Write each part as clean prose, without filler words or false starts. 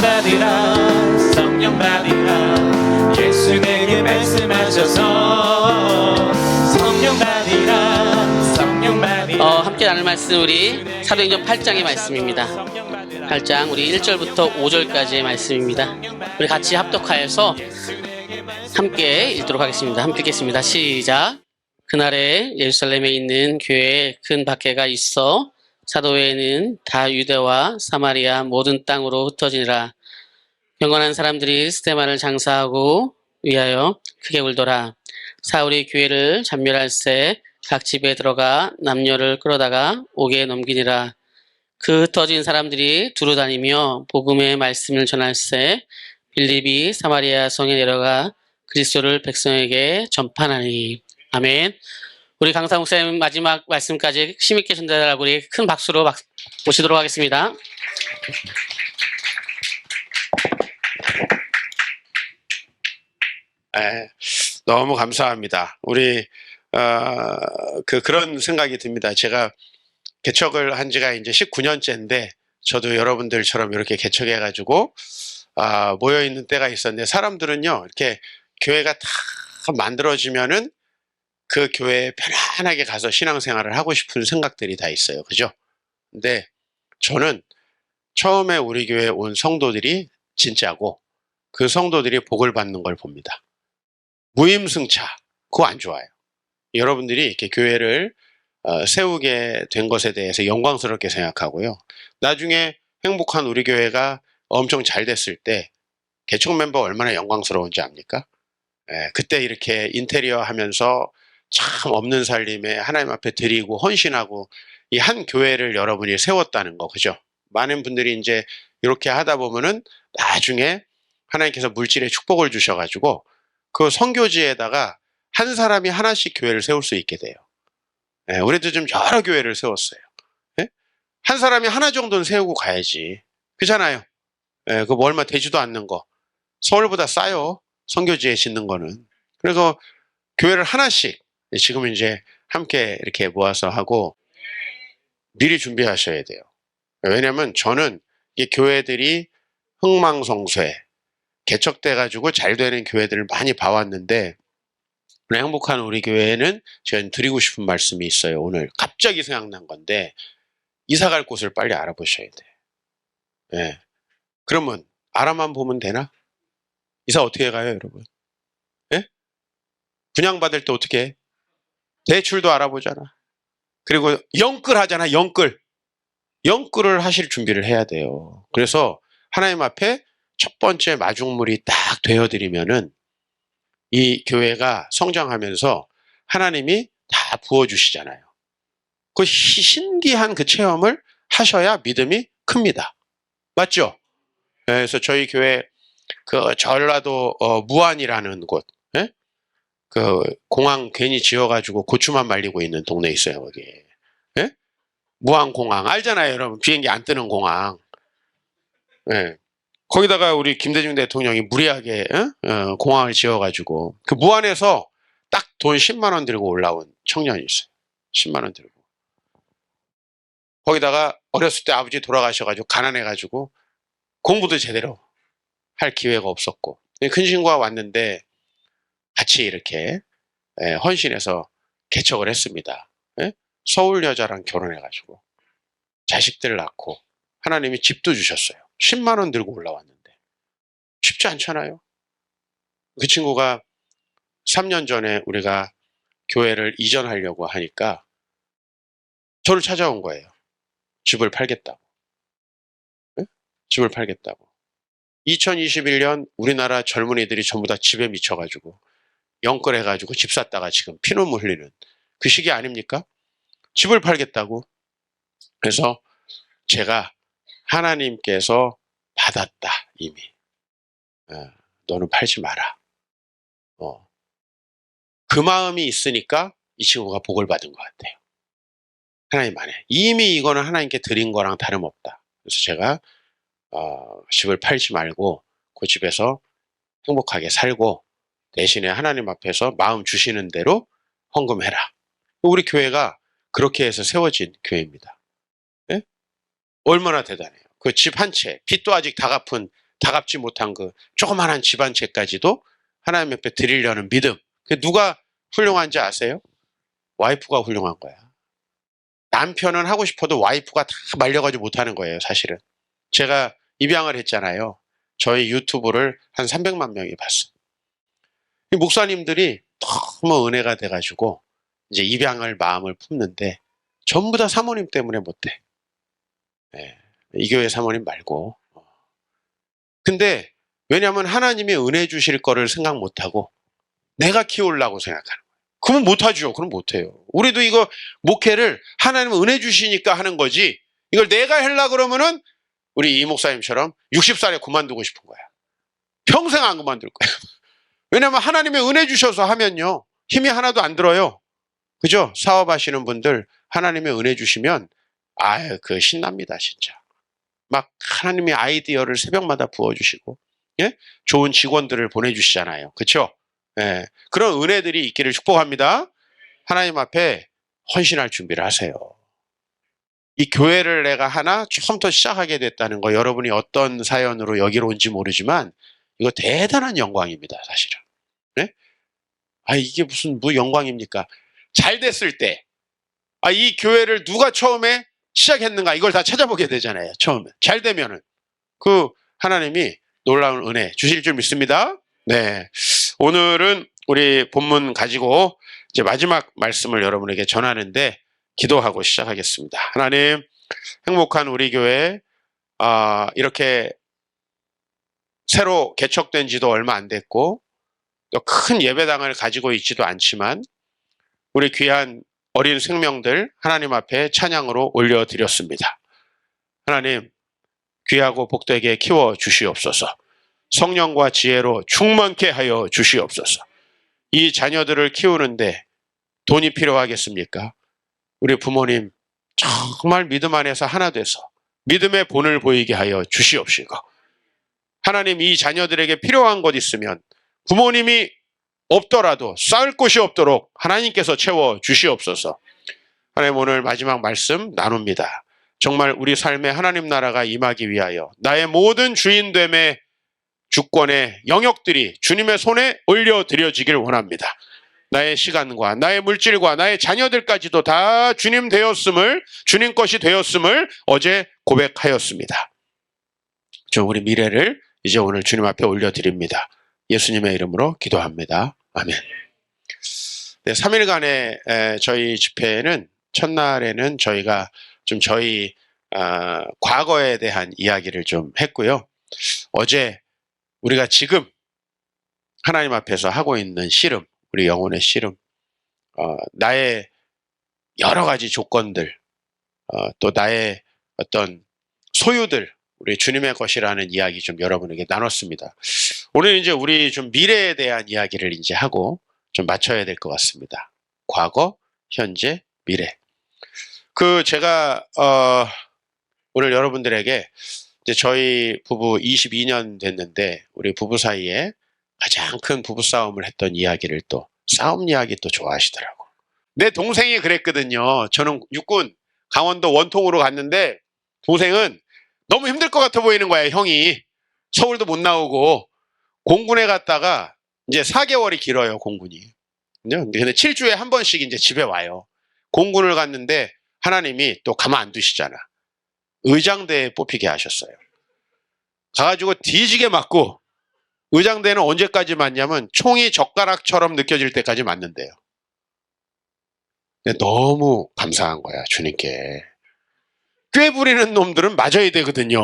받으라 성령 받으라 예수 내게 말씀하셔서 성령 받으라 성령 받으라. 함께 나눌 말씀 우리 사도행전 8장의 말씀입니다. 8장 우리 1절부터 5절까지의 말씀입니다. 우리 같이 합독하여서 함께 읽도록 하겠습니다. 함께 읽겠습니다. 시작. 그날에 예루살렘에 있는 교회에 큰 박해가 있어 사도회는 다 유대와 사마리아 모든 땅으로 흩어지니라. 경건한 사람들이 스데반을 장사하고 위하여 크게 울더라. 사울이 교회를 잔멸할새 각 집에 들어가 남녀를 끌어다가 옥에 넘기니라. 그 흩어진 사람들이 두루 다니며 복음의 말씀을 전할새 빌립이 사마리아 성에 내려가 그리스도를 백성에게 전파하니. 아멘. 우리 강사 목사님 마지막 말씀까지 힘있게 전달하고 우리 큰 박수로 모시도록 하겠습니다. 너무 감사합니다. 우리 그런 생각이 듭니다. 제가 개척을 한 지가 이제 19년째인데 저도 여러분들처럼 이렇게 개척해가지고 모여 있는 때가 있었는데, 사람들은요 이렇게 교회가 다 만들어지면은 그 교회에 편안하게 가서 신앙생활을 하고 싶은 생각들이 다 있어요. 그죠? 근데 저는 처음에 우리 교회에 온 성도들이 진짜고 그 성도들이 복을 받는 걸 봅니다. 무임승차, 그거 안 좋아요. 여러분들이 이렇게 교회를 세우게 된 것에 대해서 영광스럽게 생각하고요. 나중에 행복한 우리 교회가 엄청 잘 됐을 때 개척 멤버 얼마나 영광스러운지 압니까? 그때 이렇게 인테리어 하면서 참 없는 살림에 하나님 앞에 드리고 헌신하고 이 한 교회를 여러분이 세웠다는 거, 그죠? 많은 분들이 이제 이렇게 하다 보면은 나중에 하나님께서 물질의 축복을 주셔가지고 그 선교지에다가 한 사람이 하나씩 교회를 세울 수 있게 돼요. 우리도 좀 여러 교회를 세웠어요. 한 사람이 하나 정도는 세우고 가야지. 그렇잖아요. 그거 뭐 얼마 되지도 않는 거. 서울보다 싸요. 선교지에 짓는 거는. 그래서 교회를 하나씩 지금 이제 함께 이렇게 모아서 하고 미리 준비하셔야 돼요. 왜냐면 저는 이 교회들이 흥망성쇠 개척돼가지고 잘 되는 교회들을 많이 봐왔는데, 행복한 우리 교회에는 제가 드리고 싶은 말씀이 있어요. 오늘 갑자기 생각난 건데, 이사 갈 곳을 빨리 알아보셔야 돼요. 그러면 알아만 보면 되나? 이사 어떻게 가요, 여러분? 분양받을 때 어떻게 해? 대출도 알아보잖아. 그리고 영끌 하잖아, 영끌. 영끌을 하실 준비를 해야 돼요. 그래서 하나님 앞에 첫 번째 마중물이 딱 되어드리면은 이 교회가 성장하면서 하나님이 다 부어주시잖아요. 그 신기한 그 체험을 하셔야 믿음이 큽니다. 맞죠? 그래서 저희 교회 그 전라도 무안이라는 곳, 그 공항 괜히 지어가지고 고추만 말리고 있는 동네 있어요. 거기 무안공항 알잖아요, 여러분. 비행기 안 뜨는 공항. 거기다가 우리 김대중 대통령이 무리하게 공항을 지어가지고 그 무안에서 딱 돈 10만 원 들고 올라온 청년이 있어요. 10만 원 들고. 거기다가 어렸을 때 아버지 돌아가셔가지고 가난해가지고 공부도 제대로 할 기회가 없었고, 큰 친구가 왔는데 같이 이렇게 헌신해서 개척을 했습니다. 서울 여자랑 결혼해가지고 자식들 낳고 하나님이 집도 주셨어요. 10만 원 들고 올라왔는데 쉽지 않잖아요. 그 친구가 3년 전에 우리가 교회를 이전하려고 하니까 저를 찾아온 거예요. 집을 팔겠다고. 집을 팔겠다고. 2021년 우리나라 젊은이들이 전부 다 집에 미쳐가지고 영끌해가지고 집 샀다가 지금 피눈물 흘리는 그 시기 아닙니까? 집을 팔겠다고. 그래서 제가 하나님께서 받았다 이미. 너는 팔지 마라. 그 마음이 있으니까 이 친구가 복을 받은 것 같아요. 하나님 안에 이미 이거는 하나님께 드린 거랑 다름없다. 그래서 제가 집을 팔지 말고 그 집에서 행복하게 살고 대신에 하나님 앞에서 마음 주시는 대로 헌금해라. 우리 교회가 그렇게 해서 세워진 교회입니다. 얼마나 대단해요. 그 집 한 채, 빚도 아직 다 갚은 다 갚지 못한 그 조그만한 집안채까지도 하나님 앞에 드리려는 믿음. 누가 훌륭한지 아세요? 와이프가 훌륭한 거야. 남편은 하고 싶어도 와이프가 다 말려가지고 못하는 거예요, 사실은. 제가 입양을 했잖아요. 저희 유튜브를 한 300만 명이 봤어요. 이 목사님들이 너무 은혜가 돼가지고 이제 입양을 마음을 품는데 전부 다 사모님 때문에 못해. 네, 이 교회 사모님 말고. 근데 왜냐하면 하나님이 은혜 주실 거를 생각 못하고 내가 키우려고 생각하는 거예요. 그러면 못하죠. 그럼 못해요. 우리도 이거 목회를 하나님은 은혜 주시니까 하는 거지, 이걸 내가 하려고 그러면은 우리 이 목사님처럼 60살에 그만두고 싶은 거야. 평생 안 그만둘 거야. 왜냐하면 하나님이 은혜 주셔서 하면요, 힘이 하나도 안 들어요. 그죠? 사업하시는 분들 하나님의 은혜 주시면 그 신납니다, 진짜. 막 하나님의 아이디어를 새벽마다 부어주시고, 예? 좋은 직원들을 보내주시잖아요. 그렇죠? 예. 그런 은혜들이 있기를 축복합니다. 하나님 앞에 헌신할 준비를 하세요. 이 교회를 내가 하나 처음부터 시작하게 됐다는 거, 여러분이 어떤 사연으로 여기로 온지 모르지만 이거 대단한 영광입니다, 사실은. 예? 이게 무슨 영광입니까? 잘 됐을 때, 이 교회를 누가 처음에 시작했는가, 이걸 다 찾아보게 되잖아요. 처음에 잘 되면은 그 하나님이 놀라운 은혜 주실 줄 믿습니다. 네, 오늘은 우리 본문 가지고 이제 마지막 말씀을 여러분에게 전하는데 기도하고 시작하겠습니다. 하나님, 행복한 우리 교회 이렇게 새로 개척된 지도 얼마 안 됐고 또 큰 예배당을 가지고 있지도 않지만 우리 귀한 어린 생명들 하나님 앞에 찬양으로 올려드렸습니다. 하나님, 귀하고 복되게 키워 주시옵소서. 성령과 지혜로 충만케 하여 주시옵소서. 이 자녀들을 키우는데 돈이 필요하겠습니까? 우리 부모님 정말 믿음 안에서 하나 돼서 믿음의 본을 보이게 하여 주시옵시고, 하나님, 이 자녀들에게 필요한 것 있으면 부모님이 없더라도 쌓을 곳이 없도록 하나님께서 채워 주시옵소서. 하나님, 오늘 마지막 말씀 나눕니다. 정말 우리 삶에 하나님 나라가 임하기 위하여 나의 모든 주인됨의 주권의 영역들이 주님의 손에 올려드려지길 원합니다. 나의 시간과 나의 물질과 나의 자녀들까지도 다 주님 되었음을, 주님 것이 되었음을 어제 고백하였습니다. 우리 미래를 이제 오늘 주님 앞에 올려드립니다. 예수님의 이름으로 기도합니다. 아멘. 네, 3일간의 저희 집회는 첫날에는 저희가 좀 저희 과거에 대한 이야기를 좀 했고요. 어제 우리가 지금 하나님 앞에서 하고 있는 씨름, 우리 영혼의 씨름, 나의 여러 가지 조건들, 또 나의 어떤 소유들, 우리 주님의 것이라는 이야기 좀 여러분에게 나눴습니다. 오늘 이제 우리 좀 미래에 대한 이야기를 이제 하고 좀 맞춰야 될 것 같습니다. 과거, 현재, 미래. 제가 오늘 여러분들에게 이제 저희 부부 22년 됐는데 우리 부부 사이에 가장 큰 부부싸움을 했던 이야기를 또, 싸움 이야기 또 좋아하시더라고. 내 동생이 그랬거든요. 저는 육군 강원도 원통으로 갔는데 동생은 너무 힘들 것 같아 보이는 거야, 형이. 서울도 못 나오고. 공군에 갔다가 이제 4개월이 길어요, 공군이. 근데 7주에 한 번씩 이제 집에 와요. 공군을 갔는데 하나님이 또 가만 안 두시잖아. 의장대에 뽑히게 하셨어요. 가가지고 뒤지게 맞고, 의장대는 언제까지 맞냐면 총이 젓가락처럼 느껴질 때까지 맞는데요. 근데 너무 감사한 거야, 주님께. 꽤 부리는 놈들은 맞아야 되거든요.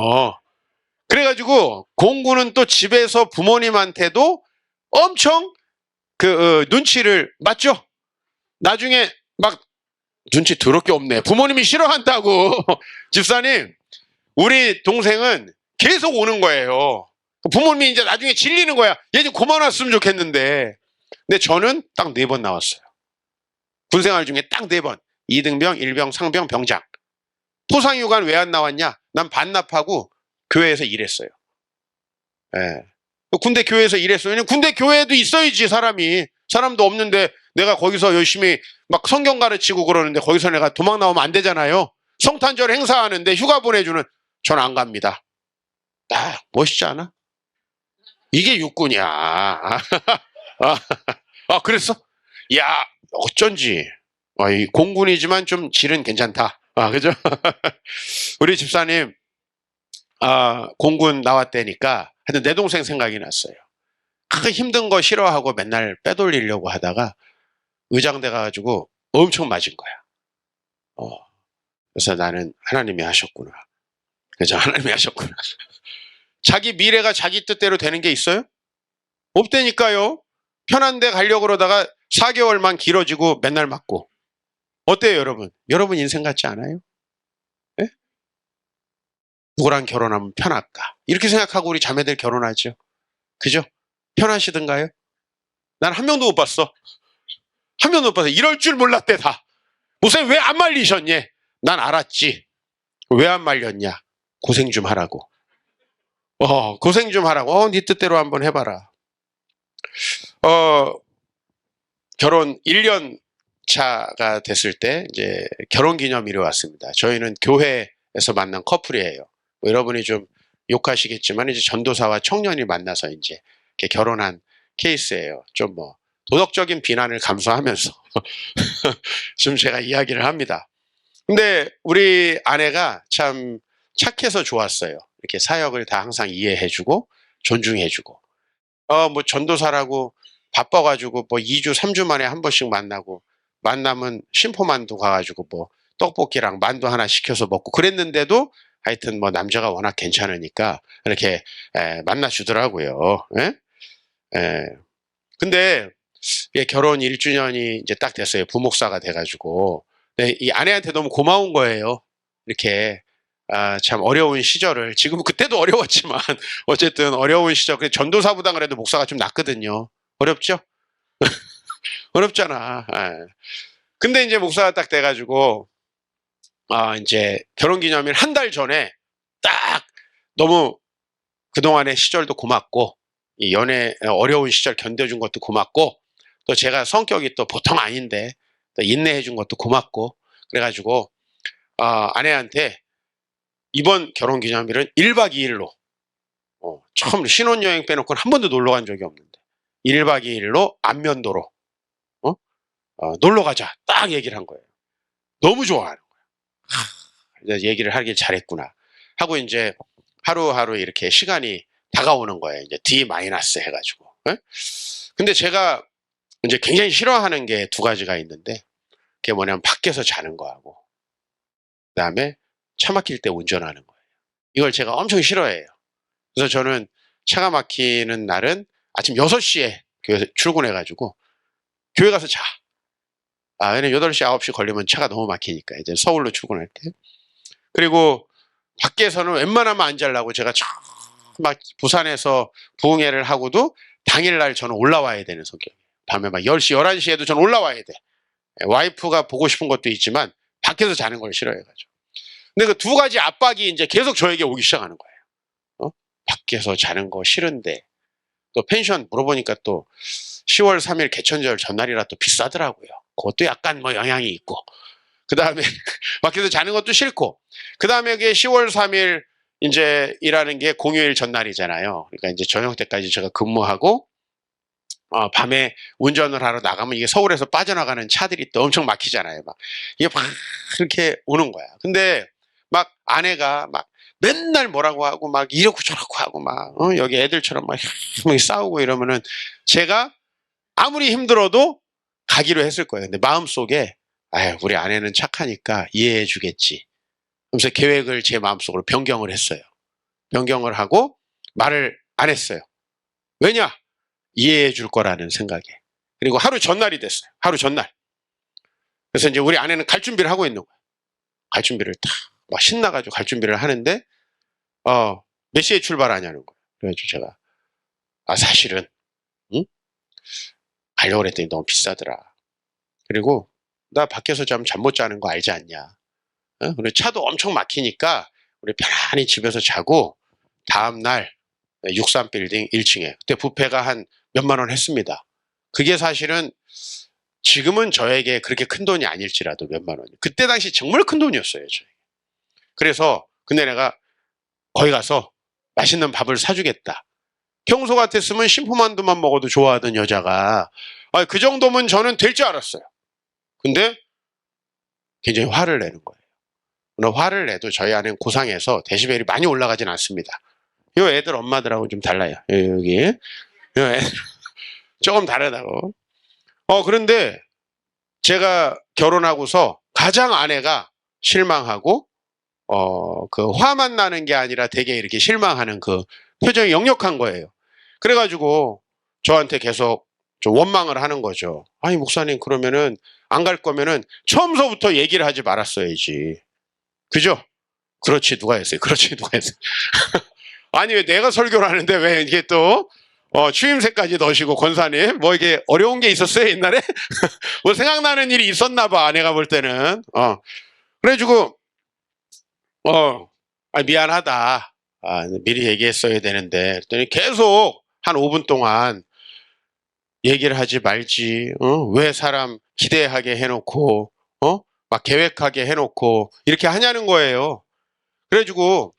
그래가지고 공군은 또 집에서 부모님한테도 엄청 눈치를 맞죠? 나중에 막 눈치 더럽게 없네. 부모님이 싫어한다고. 집사님, 우리 동생은 계속 오는 거예요. 부모님이 이제 나중에 질리는 거야. 얘 좀 그만 왔으면 좋겠는데. 근데 저는 딱 4번 나왔어요. 군생활 중에 딱 4번. 2등병, 1병, 상병, 병장. 포상휴가는 왜 안 나왔냐? 난 반납하고 교회에서 일했어요. 예. 군대 교회에서 일했어요. 왜냐면 군대 교회에도 있어야지, 사람도 없는데 내가 거기서 열심히 막 성경 가르치고 그러는데 거기서 내가 도망 나오면 안 되잖아요. 성탄절 행사하는데 휴가 보내주는, 전 안 갑니다. 멋있지 않아? 이게 육군이야. 그랬어? 야, 어쩐지. 이 공군이지만 좀 질은 괜찮다. 그죠? 우리 집사님, 공군 나왔다니까, 하여튼 내 동생 생각이 났어요. 그 힘든 거 싫어하고 맨날 빼돌리려고 하다가 의장돼 가지고 엄청 맞은 거야. 그래서 나는 하나님이 하셨구나. 그래서 하나님이 하셨구나. 자기 미래가 자기 뜻대로 되는 게 있어요? 없다니까요. 편한 데 가려고 그러다가 4개월만 길어지고 맨날 맞고. 어때요, 여러분? 여러분 인생 같지 않아요? 네? 누구랑 결혼하면 편할까? 이렇게 생각하고 우리 자매들 결혼하죠. 그죠? 편하시던가요? 난 한 명도 못 봤어. 한 명도 못 봤어. 이럴 줄 몰랐대, 다. 목사님 왜 안 말리셨니? 난 알았지. 왜 안 말렸냐? 고생 좀 하라고. 고생 좀 하라고. 네 뜻대로 한번 해봐라. 결혼 1년 차가 됐을 때 이제 결혼 기념일이 왔습니다. 저희는 교회에서 만난 커플이에요. 뭐 여러분이 좀 욕하시겠지만 이제 전도사와 청년이 만나서 이제 이렇게 결혼한 케이스예요. 좀 뭐 도덕적인 비난을 감수하면서 지금 제가 이야기를 합니다. 근데 우리 아내가 참 착해서 좋았어요. 이렇게 사역을 다 항상 이해해주고 존중해주고. 뭐 전도사라고 바빠가지고 뭐 2주, 3주 만에 한 번씩 만나고 만나면 신포만두 가가지고 뭐 떡볶이랑 만두 하나 시켜서 먹고 그랬는데도 하여튼 뭐 남자가 워낙 괜찮으니까 이렇게 만나주더라고요. 근데 결혼 1주년이 이제 딱 됐어요. 부목사가 돼가지고. 이 아내한테 너무 고마운 거예요. 이렇게 참 어려운 시절을 지금 그때도 어려웠지만 어쨌든 어려운 시절. 전도사보다 그래도 목사가 좀 낫거든요. 어렵죠? 어렵잖아. 근데 이제 목사가 딱 돼가지고 이제 결혼기념일 한 달 전에 딱 너무 그동안의 시절도 고맙고 이 연애 어려운 시절 견뎌준 것도 고맙고 또 제가 성격이 또 보통 아닌데 또 인내해준 것도 고맙고 그래가지고 아내한테 이번 결혼기념일은 1박 2일로 처음 신혼여행 빼놓고는 한 번도 놀러 간 적이 없는데 1박 2일로 안면도로 놀러 가자 딱 얘기를 한 거예요. 너무 좋아하는 거예요. 얘기를 하길 잘했구나 하고 이제 하루하루 이렇게 시간이 다가오는 거예요. 이제 D- 해가지고. 근데 제가 이제 굉장히 싫어하는 게 2가지가 있는데 그게 뭐냐면 밖에서 자는 거하고 그다음에 차 막힐 때 운전하는 거예요. 이걸 제가 엄청 싫어해요. 그래서 저는 차가 막히는 날은 아침 6시에 교회 출근해가지고 교회 가서 자. 왜냐면 8시, 9시 걸리면 차가 너무 막히니까 이제 서울로 출근할 때. 그리고 밖에서는 웬만하면 안 자려고 제가 막 부산에서 부흥회를 하고도 당일날 저는 올라와야 되는 성격이에요. 밤에 막 10시, 11시에도 저는 올라와야 돼. 와이프가 보고 싶은 것도 있지만 밖에서 자는 걸 싫어해가지고. 근데 그 2가지 압박이 이제 계속 저에게 오기 시작하는 거예요. 밖에서 자는 거 싫은데 또 펜션 물어보니까 또 10월 3일 개천절 전날이라 또 비싸더라고요. 그것도 약간 뭐 영향이 있고 그 다음에 밖에서 자는 것도 싫고 그 다음에 그게 10월 3일 이제 일하는 게 공휴일 전날이잖아요. 그러니까 이제 저녁 때까지 제가 근무하고 밤에 운전을 하러 나가면 이게 서울에서 빠져나가는 차들이 또 엄청 막히잖아요. 막 이게 막 이렇게 오는 거야. 근데 막 아내가 막 맨날 뭐라고 하고 막 이러고 저러고 하고 막 여기 애들처럼 막 싸우고 이러면은 제가 아무리 힘들어도 가기로 했을 거예요. 근데 마음속에 우리 아내는 착하니까 이해해 주겠지. 그래서 계획을 제 마음속으로 변경을 했어요. 변경을 하고 말을 안 했어요. 왜냐? 이해해 줄 거라는 생각에. 그리고 하루 전날이 됐어요. 하루 전날. 그래서 이제 우리 아내는 갈 준비를 하고 있는 거예요. 갈 준비를 막 신나가지고 갈 준비를 하는데 몇 시에 출발하냐는 거예요. 그래가지고 제가 사실은 가려고 그랬더니 너무 비싸더라. 그리고 나 밖에서 잠 못 자는 거 알지 않냐. 그리고 차도 엄청 막히니까 우리 편안히 집에서 자고 다음날 63빌딩 1층에 그때 부페가 한 몇만 원 했습니다. 그게 사실은 지금은 저에게 그렇게 큰 돈이 아닐지라도 몇만 원. 그때 당시 정말 큰 돈이었어요. 저에게. 그래서 근데 내가 거기 가서 맛있는 밥을 사주겠다. 평소 같았으면 심포만두만 먹어도 좋아하던 여자가 그 정도면 저는 될 줄 알았어요. 근데 굉장히 화를 내는 거예요. 물론 화를 내도 저희 아내는 고상해서 데시벨이 많이 올라가진 않습니다. 이 애들 엄마들하고 좀 달라요. 여기 애들 조금 다르다고. 그런데 제가 결혼하고서 가장 아내가 실망하고 그 화만 나는 게 아니라 되게 이렇게 실망하는 그 표정이 역력한 거예요. 그래가지고 저한테 계속 좀 원망을 하는 거죠. 아니 목사님 그러면은 안 갈 거면은 처음서부터 얘기를 하지 말았어야지. 그죠? 그렇지 누가 했어요. 그렇지 누가 했어요. 아니 왜 내가 설교를 하는데 왜 이게 또 추임새까지 넣으시고 권사님 뭐 이게 어려운 게 있었어요 옛날에? 뭐 생각나는 일이 있었나 봐 내가 볼 때는. 그래가지고 미안하다. 미리 얘기했어야 되는데 그랬더니 계속 한 5분 동안 얘기를 하지 말지. 왜 사람 기대하게 해놓고 막 계획하게 해놓고 이렇게 하냐는 거예요. 그래가지고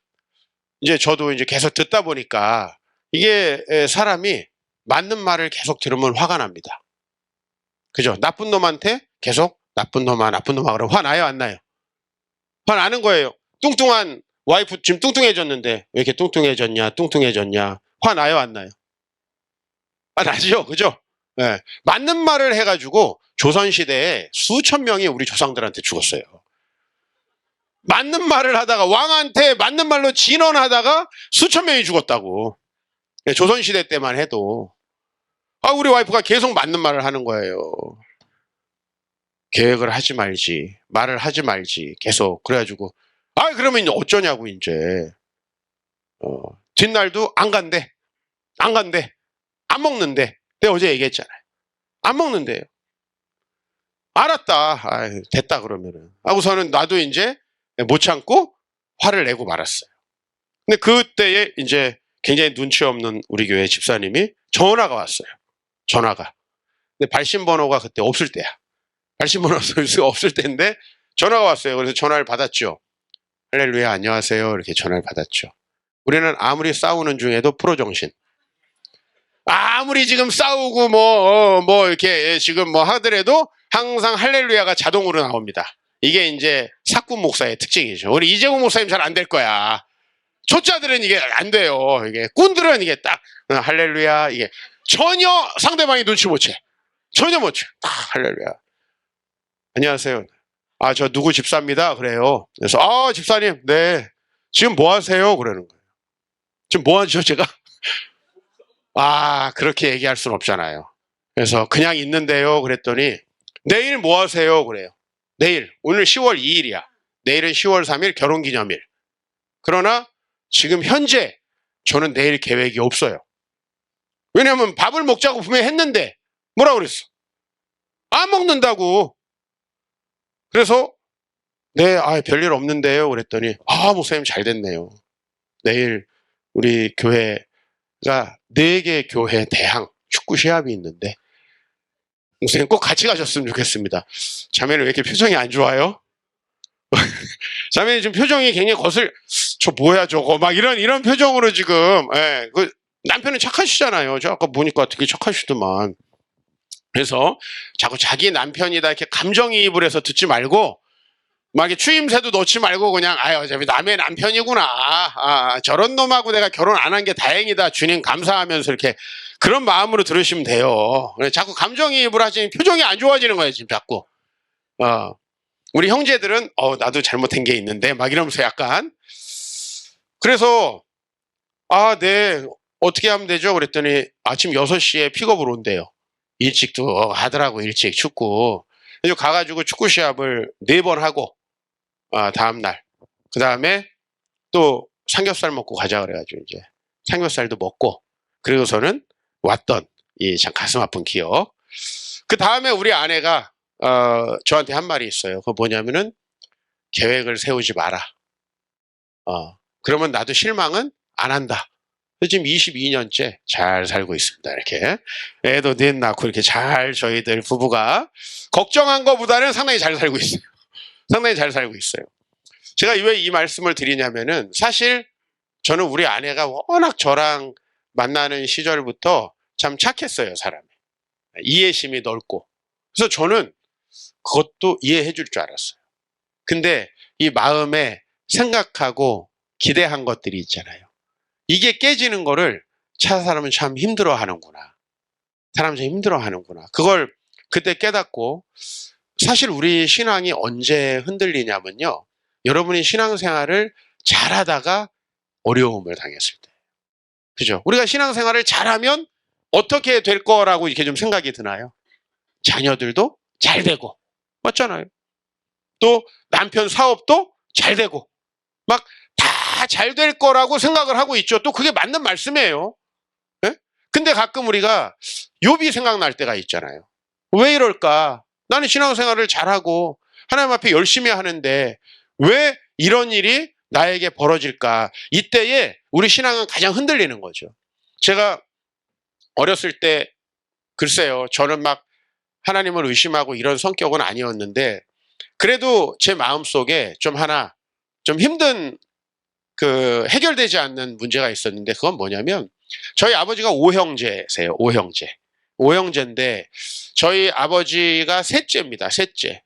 이제 저도 이제 계속 듣다 보니까 이게 사람이 맞는 말을 계속 들으면 화가 납니다. 그죠? 나쁜 놈한테 계속 나쁜 놈아 그러면 화 나요 안 나요? 화 나는 거예요. 뚱뚱한 와이프 지금 뚱뚱해졌는데 왜 이렇게 뚱뚱해졌냐 화 나요 안 나요? 나죠. 그죠? 네. 맞는 말을 해가지고 조선시대에 수천 명이 우리 조상들한테 죽었어요. 맞는 말을 하다가 왕한테 맞는 말로 진언하다가 수천 명이 죽었다고. 조선시대 때만 해도. 우리 와이프가 계속 맞는 말을 하는 거예요. 계획을 하지 말지, 말을 하지 말지, 계속. 그래가지고, 그러면 이제 어쩌냐고, 이제. 뒷날도 안 간대. 안 먹는데. 내가 어제 얘기했잖아요. 안 먹는데요. 알았다. 됐다, 그러면은. 하고서는 나도 이제 못 참고 화를 내고 말았어요. 근데 그때에 이제 굉장히 눈치 없는 우리 교회 집사님이 전화가 왔어요. 전화가. 근데 발신번호가 그때 없을 때야. 발신번호가 없을 때인데 전화가 왔어요. 그래서 전화를 받았죠. 할렐루야, 안녕하세요. 이렇게 전화를 받았죠. 우리는 아무리 싸우는 중에도 프로정신. 아무리 지금 싸우고 뭐 이렇게 지금 뭐 하더라도 항상 할렐루야가 자동으로 나옵니다. 이게 이제 사꾼 목사의 특징이죠. 우리 이재국 목사님 잘 안 될 거야. 초짜들은 이게 안 돼요. 이게 꾼들은 이게 딱 할렐루야 이게 전혀 상대방이 눈치 못 채. 전혀 못 채. 딱 할렐루야. 안녕하세요. 저 누구 집사입니다. 그래요. 그래서 집사님, 네. 지금 뭐 하세요? 그러는 거예요. 지금 뭐 하죠, 제가? 그렇게 얘기할 순 없잖아요. 그래서 그냥 있는데요. 그랬더니 내일 뭐 하세요? 그래요. 내일. 오늘 10월 2일이야. 내일은 10월 3일 결혼기념일. 그러나 지금 현재 저는 내일 계획이 없어요. 왜냐면 밥을 먹자고 분명히 했는데 뭐라 그랬어? 안 먹는다고. 그래서 네, 별일 없는데요. 그랬더니 목사님 잘 됐네요. 내일 우리 교회가 4개 교회 대항 축구 시합이 있는데 목사님 꼭 같이 가셨으면 좋겠습니다. 자매는 왜 이렇게 표정이 안 좋아요? 자매는 지금 표정이 굉장히 저 뭐야 저거 막 이런 표정으로 지금 그 남편은 착하시잖아요. 저 아까 보니까 되게 착하시더만. 그래서 자꾸 자기 남편이다 이렇게 감정이입을 해서 듣지 말고 막 이렇게 추임새도 넣지 말고 그냥 어차피 남의 남편이구나. 저런 놈하고 내가 결혼 안 한 게 다행이다. 주님 감사하면서 이렇게 그런 마음으로 들으시면 돼요. 자꾸 감정이입을 하시니 표정이 안 좋아지는 거예요. 지금 자꾸. 우리 형제들은 나도 잘못한 게 있는데 막 이러면서 약간. 그래서 네. 어떻게 하면 되죠? 그랬더니 아침 6시에 픽업을 온대요. 일찍도 하더라고. 일찍 축구. 그래서 가가지고 축구 시합을 4번 하고 다음날 그 다음에 또 삼겹살 먹고 가자 그래가지고 이제 삼겹살도 먹고 그리고서는 왔던 이 참 가슴 아픈 기억. 그 다음에 우리 아내가 저한테 한 말이 있어요. 그거 뭐냐면은 계획을 세우지 마라. 그러면 나도 실망은 안 한다. 지금 22년째 잘 살고 있습니다. 이렇게 애도 넷 낳고 이렇게 잘 저희들 부부가 걱정한 것보다는 상당히 잘 살고 있어요. 상당히 잘 살고 있어요. 제가 왜 이 말씀을 드리냐면은 사실 저는 우리 아내가 워낙 저랑 만나는 시절부터 참 착했어요, 사람이. 이해심이 넓고. 그래서 저는 그것도 이해해 줄 줄 알았어요. 근데 이 마음에 생각하고 기대한 것들이 있잖아요. 이게 깨지는 거를 사람은 참 힘들어 하는구나. 사람은 참 힘들어 하는구나. 그걸 그때 깨닫고, 사실 우리 신앙이 언제 흔들리냐면요, 여러분이 신앙생활을 잘하다가 어려움을 당했을 때. 그죠? 우리가 신앙생활을 잘하면 어떻게 될 거라고 이렇게 좀 생각이 드나요? 자녀들도 잘 되고, 맞잖아요. 또 남편 사업도 잘 되고, 막 다 잘 될 거라고 생각을 하고 있죠. 또 그게 맞는 말씀이에요. 예? 근데 가끔 우리가 욥이 생각날 때가 있잖아요. 왜 이럴까? 나는 신앙생활을 잘하고 하나님 앞에 열심히 하는데 왜 이런 일이 나에게 벌어질까? 이때에 우리 신앙은 가장 흔들리는 거죠. 제가 어렸을 때, 글쎄요, 저는 막 하나님을 의심하고 이런 성격은 아니었는데, 그래도 제 마음속에 좀 힘든 해결되지 않는 문제가 있었는데, 그건 뭐냐면, 저희 아버지가 5형제세요. 5형제. 5형제인데, 저희 아버지가 셋째입니다. 셋째.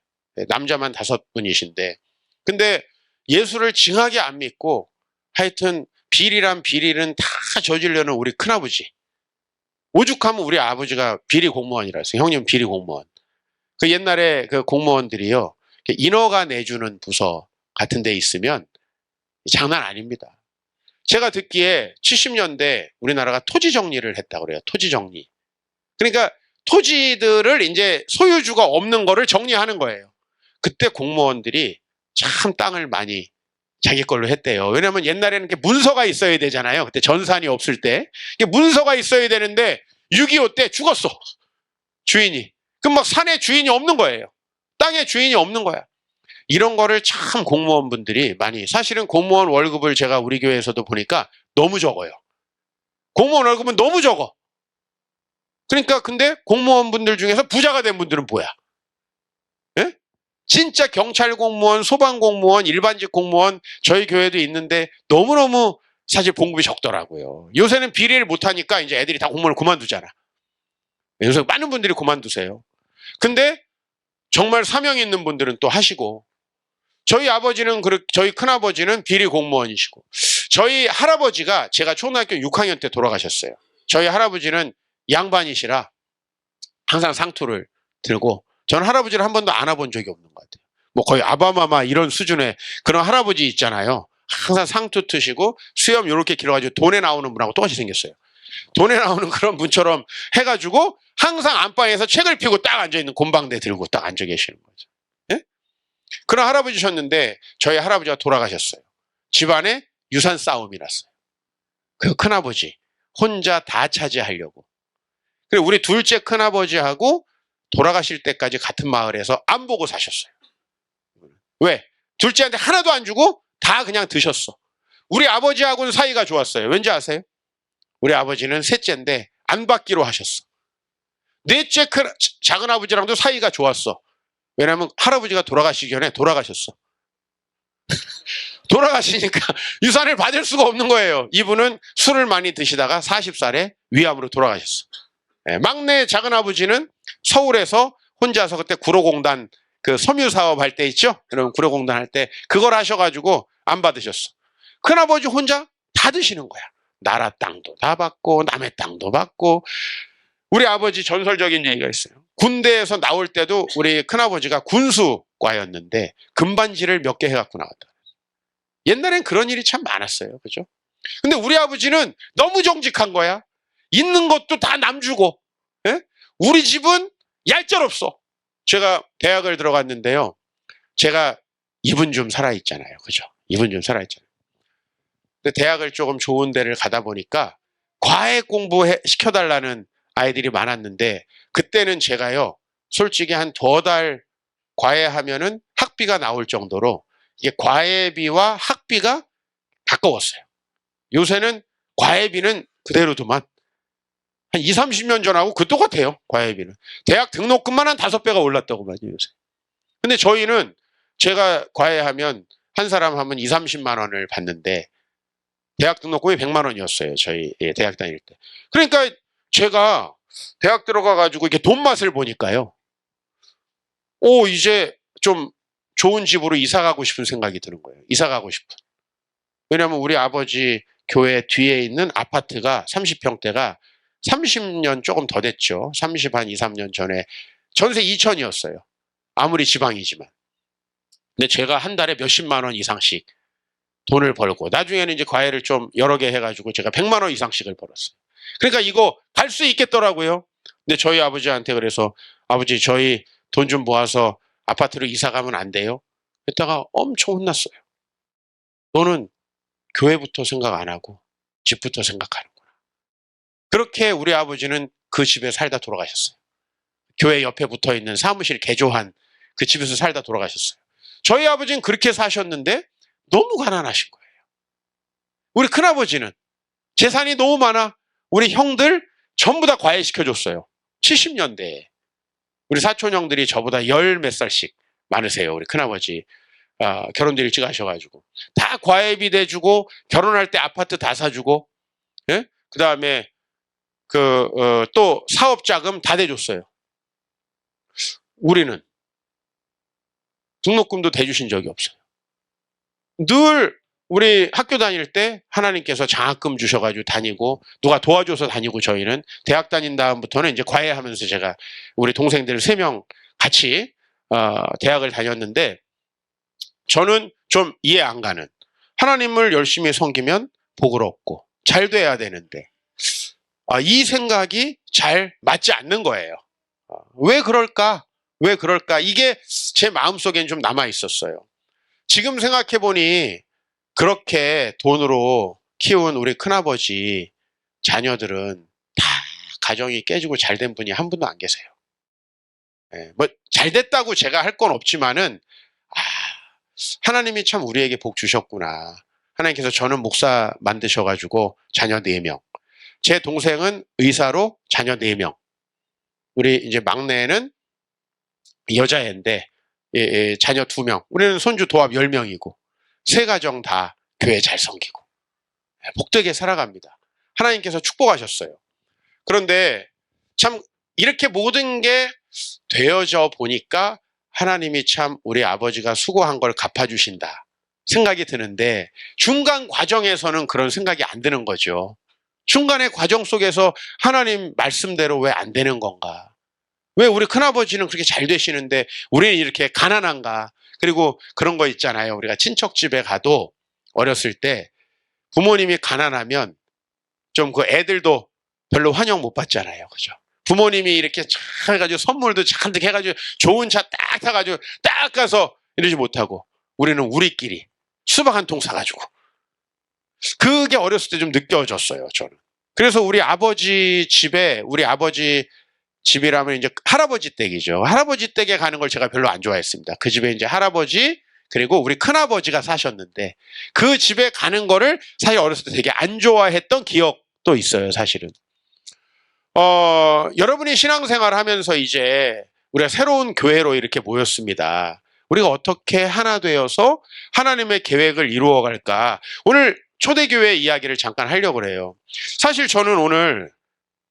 남자만 5분이신데. 근데 예수를 징하게 안 믿고, 하여튼 비리란 비리는 다 저지르는 우리 큰아버지. 오죽하면 우리 아버지가 비리 공무원이라서, 형님 비리 공무원. 그 옛날에 그 공무원들이요, 인허가 내주는 부서 같은 데 있으면 장난 아닙니다. 제가 듣기에 70년대 우리나라가 토지 정리를 했다고 그래요. 토지 정리. 그러니까 토지들을 이제 소유주가 없는 거를 정리하는 거예요. 그때 공무원들이 참 땅을 많이 자기 걸로 했대요. 왜냐하면 옛날에는 이렇게 문서가 있어야 되잖아요. 그때 전산이 없을 때. 문서가 있어야 되는데 6.25 때 죽었어. 주인이. 그럼 막 산에 주인이 없는 거예요. 땅에 주인이 없는 거야. 이런 거를 참 공무원분들이 많이, 사실은 공무원 월급을 제가 우리 교회에서도 보니까 너무 적어요. 공무원 월급은 너무 적어. 그러니까 근데 공무원분들 중에서 부자가 된 분들은 뭐야? 예? 진짜 경찰 공무원, 소방 공무원, 일반직 공무원 저희 교회도 있는데 너무너무 사실 봉급이 적더라고요. 요새는 비리를 못하니까 이제 애들이 다 공무원을 그만두잖아. 요새 많은 분들이 그만두세요. 근데 정말 사명 있는 분들은 또 하시고, 저희 아버지는, 저희 큰아버지는 비리 공무원이시고, 저희 할아버지가 제가 초등학교 6학년 때 돌아가셨어요. 저희 할아버지는 양반이시라 항상 상투를 들고, 저는 할아버지를 한 번도 안아본 적이 없는 것 같아요. 뭐 거의 아바마마 이런 수준의 그런 할아버지 있잖아요. 항상 상투 트시고 수염 이렇게 길어가지고 돈에 나오는 분하고 똑같이 생겼어요. 돈에 나오는 그런 분처럼 해가지고 항상 안방에서 책을 펴고 딱 앉아있는, 곰방대 들고 딱 앉아 계시는 거죠. 예? 그런 할아버지셨는데 저희 할아버지가 돌아가셨어요. 집안에 유산 싸움이 났어요. 그 큰아버지 혼자 다 차지하려고. 그리고 우리 둘째 큰아버지하고 돌아가실 때까지 같은 마을에서 안 보고 사셨어요. 왜? 둘째한테 하나도 안 주고 다 그냥 드셨어. 우리 아버지하고는 사이가 좋았어요. 왠지 아세요? 우리 아버지는 셋째인데 안 받기로 하셨어. 넷째 작은 아버지랑도 사이가 좋았어. 왜냐하면 할아버지가 돌아가시기 전에 돌아가셨어. 돌아가시니까 유산을 받을 수가 없는 거예요. 이분은 술을 많이 드시다가 40살에 위암으로 돌아가셨어. 막내 작은 아버지는 서울에서 혼자서 그때 구로공단 그 섬유 사업 할 때 있죠? 그럼 구로공단 할 때 그걸 하셔가지고 안 받으셨어. 큰아버지 혼자 다 드시는 거야. 나라 땅도 다 받고 남의 땅도 받고. 우리 아버지 전설적인 얘기가 있어요. 군대에서 나올 때도 우리 큰아버지가 군수과였는데 금반지를 몇 개 해갖고 나왔다. 옛날엔 그런 일이 참 많았어요. 그죠? 근데 우리 아버지는 너무 정직한 거야. 있는 것도 다 남 주고. 예? 우리 집은 얄짤없어. 제가 대학을 들어갔는데요. 제가 이분 좀 살아있잖아요. 그죠? 이분 좀 살아있잖아요. 근데 대학을 조금 좋은 데를 가다 보니까 과외 공부 시켜달라는 아이들이 많았는데, 그때는 제가요, 솔직히 한 2달 과외하면은 학비가 나올 정도로 이게 과외비와 학비가 가까웠어요. 요새는 과외비는 그대로 두만 한 20, 30년 전하고 그 똑같아요. 과외비는. 대학 등록금만 한 5배가 올랐다고 말이에요, 요새. 근데 저희는 제가 과외하면 한 사람 하면 20, 30만 원을 받는데 대학 등록금이 100만 원이었어요. 저희 대학 다닐 때. 그러니까 제가 대학 들어가가지고 이렇게 돈 맛을 보니까요. 이제 좀 좋은 집으로 이사 가고 싶은 생각이 드는 거예요. 이사 가고 싶은. 왜냐하면 우리 아버지 교회 뒤에 있는 아파트가 30평대가 30년 조금 더 됐죠. 30 한 2, 3년 전에 전세 2천이었어요. 아무리 지방이지만. 근데 제가 한 달에 몇십만 원 이상씩 돈을 벌고 나중에는 이제 과외를 좀 여러 개 해가지고 제가 100만 원 이상씩을 벌었어요. 그러니까 이거 갈 수 있겠더라고요. 근데 저희 아버지한테 그래서 아버지 저희 돈 좀 모아서 아파트로 이사 가면 안 돼요? 그랬다가 엄청 혼났어요. 너는 교회부터 생각 안 하고 집부터 생각하는구나. 그렇게 우리 아버지는 그 집에 살다 돌아가셨어요. 교회 옆에 붙어 있는 사무실 개조한 그 집에서 살다 돌아가셨어요. 저희 아버지는 그렇게 사셨는데 너무 가난하신 거예요. 우리 큰아버지는 재산이 너무 많아. 우리 형들 전부 다 과외시켜줬어요. 70년대에. 우리 사촌 형들이 저보다 열 몇 살씩 많으세요. 우리 큰아버지. 결혼도 일찍 하셔가지고. 다 과외비 대주고, 결혼할 때 아파트 다 사주고, 예? 그 다음에, 또 사업자금 다 대줬어요. 우리는 등록금도 대주신 적이 없어요. 늘 우리 학교 다닐 때 하나님께서 장학금 주셔가지고 다니고 누가 도와줘서 다니고 저희는 대학 다닌 다음부터는 이제 과외하면서 제가 우리 동생들 3명 같이 대학을 다녔는데 저는 좀 이해 안 가는 하나님을 열심히 섬기면 복을 얻고 잘 돼야 되는데 이 생각이 잘 맞지 않는 거예요. 왜 그럴까? 왜 그럴까? 이게 제 마음속엔 좀 남아 있었어요. 지금 생각해보니 그렇게 돈으로 키운 우리 큰아버지 자녀들은 다 가정이 깨지고 잘된 분이 한 분도 안 계세요. 뭐 잘됐다고 제가 할 건 없지만은 하나님이 참 우리에게 복 주셨구나. 하나님께서 저는 목사 만드셔가지고 자녀 4명. 제 동생은 의사로 자녀 4명. 우리 이제 막내는 여자애인데 자녀 2명. 우리는 손주 도합 10명이고 3가정 다 교회 잘 섬기고 복되게 살아갑니다. 하나님께서 축복하셨어요. 그런데 참 이렇게 모든 게 되어져 보니까 하나님이 참 우리 아버지가 수고한 걸 갚아주신다 생각이 드는데 중간 과정에서는 그런 생각이 안 드는 거죠. 중간의 과정 속에서 하나님 말씀대로 왜 안 되는 건가? 왜 우리 큰아버지는 그렇게 잘 되시는데 우리는 이렇게 가난한가? 그리고 그런 거 있잖아요. 우리가 친척집에 가도 어렸을 때 부모님이 가난하면 좀 그 애들도 별로 환영 못 받잖아요. 그죠? 부모님이 이렇게 잘 해가지고 선물도 잔뜩 해가지고 좋은 차 딱 타가지고 딱 가서 이러지 못하고 우리는 우리끼리 수박 한 통 사가지고 그게 어렸을 때 좀 느껴졌어요. 저는. 그래서 우리 아버지 집이라면 이제 할아버지 댁이죠. 할아버지 댁에 가는 걸 제가 별로 안 좋아했습니다. 그 집에 이제 할아버지 그리고 우리 큰아버지가 사셨는데 그 집에 가는 거를 사실 어렸을 때 되게 안 좋아했던 기억도 있어요. 사실은. 여러분이 신앙생활 하면서 이제 우리가 새로운 교회로 이렇게 모였습니다. 우리가 어떻게 하나 되어서 하나님의 계획을 이루어갈까? 오늘 초대교회 이야기를 잠깐 하려고 해요. 사실 저는 오늘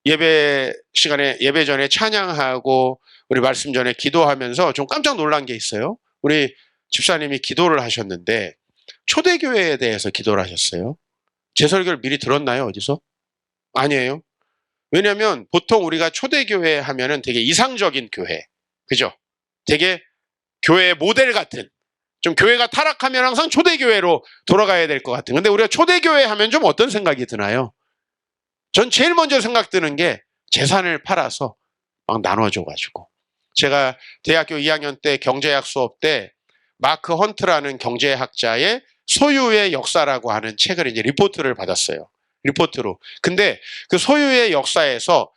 예배 시간에 예배 전에 찬양하고 우리 말씀 전에 기도하면서 좀 깜짝 놀란 게 있어요. 우리 집사님이 기도를 하셨는데 초대교회에 대해서 기도를 하셨어요. 제 설교를 미리 들었나요? 어디서? 아니에요. 왜냐하면 보통 우리가 초대교회 하면은 되게 이상적인 교회, 그죠? 되게 교회의 모델 같은, 좀 교회가 타락하면 항상 초대교회로 돌아가야 될 것 같은. 근데 우리가 초대교회 하면 좀 어떤 생각이 드나요? 전 제일 먼저 생각드는 게 재산을 팔아서 막 나눠줘가지고. 제가 대학교 2학년 때 경제학 수업 때 마크 헌트라는 경제학자의 소유의 역사라고 하는 책을 이제 리포트를 받았어요. 리포트로. 근데 그 소유의 역사에서